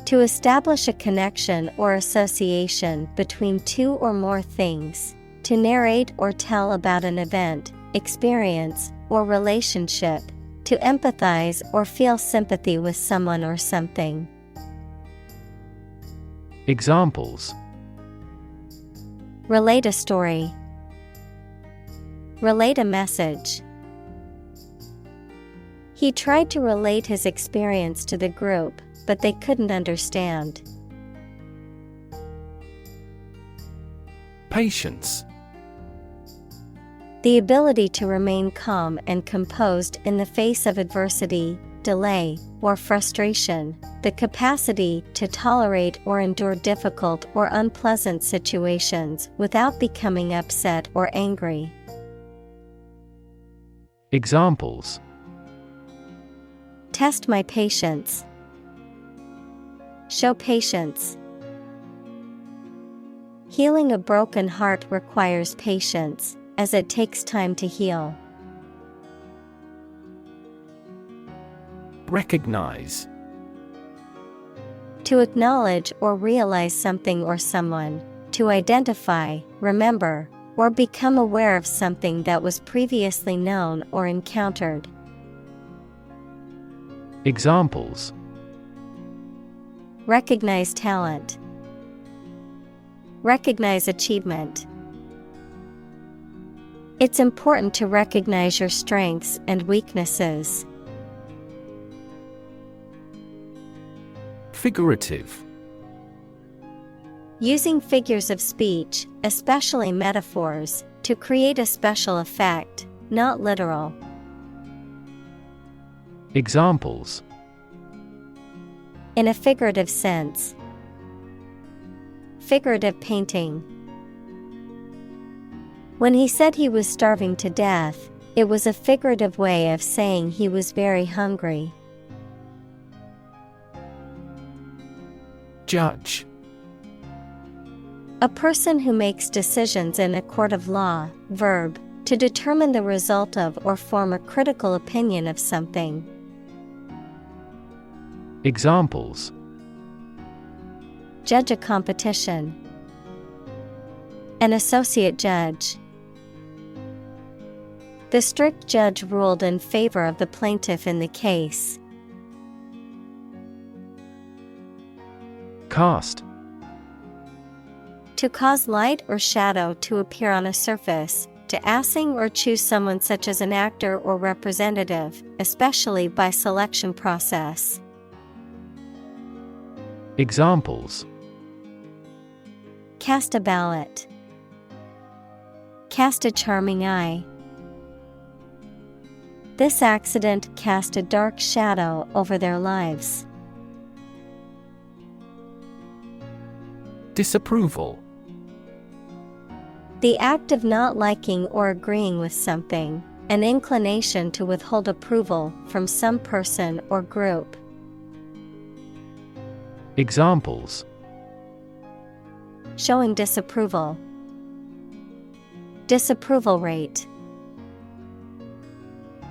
To establish a connection or association between two or more things. To narrate or tell about an event, experience, or relationship. To empathize or feel sympathy with someone or something. Examples: Relate a story. Relate a message. He tried to relate his experience to the group, but they couldn't understand. Patience. The ability to remain calm and composed in the face of adversity, delay, or frustration. The capacity to tolerate or endure difficult or unpleasant situations without becoming upset or angry. Examples: Test my patience. Show patience. Healing a broken heart requires patience, as it takes time to heal. Recognize. To acknowledge or realize something or someone. To identify, remember, or become aware of something that was previously known or encountered. Examples: Recognize talent. Recognize achievement. It's important to recognize your strengths and weaknesses. Figurative. Using figures of speech, especially metaphors, to create a special effect, not literal. Examples: In a figurative sense. Figurative painting. When he said he was starving to death, it was a figurative way of saying he was very hungry. Judge. A person who makes decisions in a court of law. Verb, to determine the result of or form a critical opinion of something. Examples: Judge a competition. An associate judge. The strict judge ruled in favor of the plaintiff in the case. Cast. To cause light or shadow to appear on a surface, to assign or choose someone such as an actor or representative, especially by selection process. Examples: Cast a ballot. Cast a charming eye. This accident cast a dark shadow over their lives. Disapproval. The act of not liking or agreeing with something, an inclination to withhold approval from some person or group. Examples: Showing disapproval. Disapproval rate.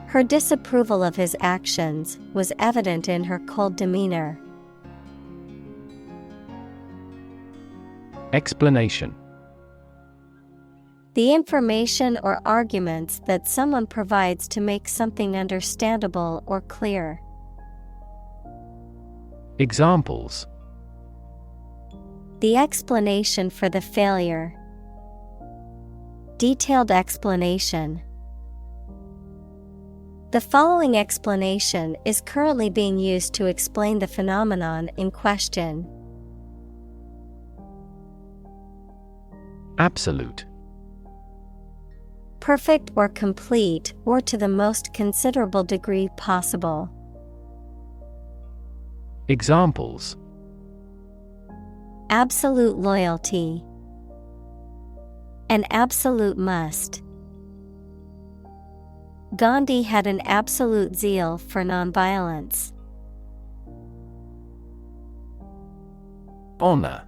Her disapproval of his actions was evident in her cold demeanor. Explanation. The information or arguments that someone provides to make something understandable or clear. Examples: The explanation for the failure. Detailed explanation. The following explanation is currently being used to explain the phenomenon in question. Absolute. Perfect or complete, or to the most considerable degree possible. Examples: absolute loyalty. An absolute must. Gandhi had an absolute zeal for nonviolence. Honor.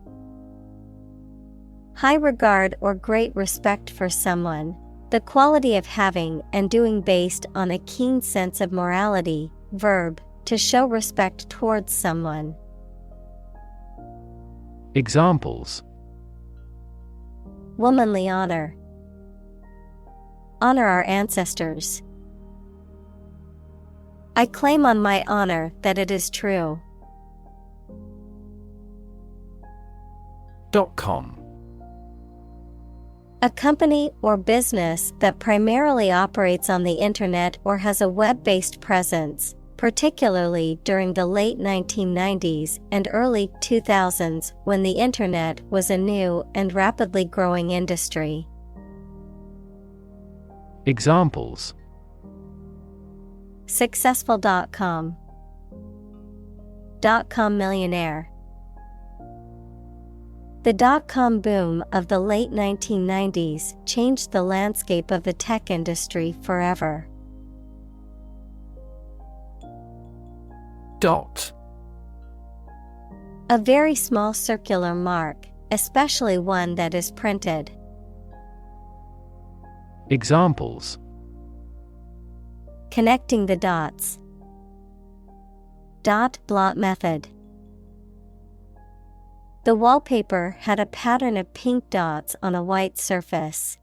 High regard or great respect for someone, the quality of having and doing based on a keen sense of morality. Verb, to show respect towards someone. Examples: womanly honor. Honor our ancestors. I claim on my honor that it is true. .com. A company or business that primarily operates on the internet or has a web-based presence, particularly during the late 1990s and early 2000s when the internet was a new and rapidly growing industry. Examples: Successful.com. .com millionaire. The dot-com boom of the late 1990s changed the landscape of the tech industry forever. Dot. A very small circular mark, especially one that is printed. Examples: connecting the dots. Dot blot method. The wallpaper had a pattern of pink dots on a white surface.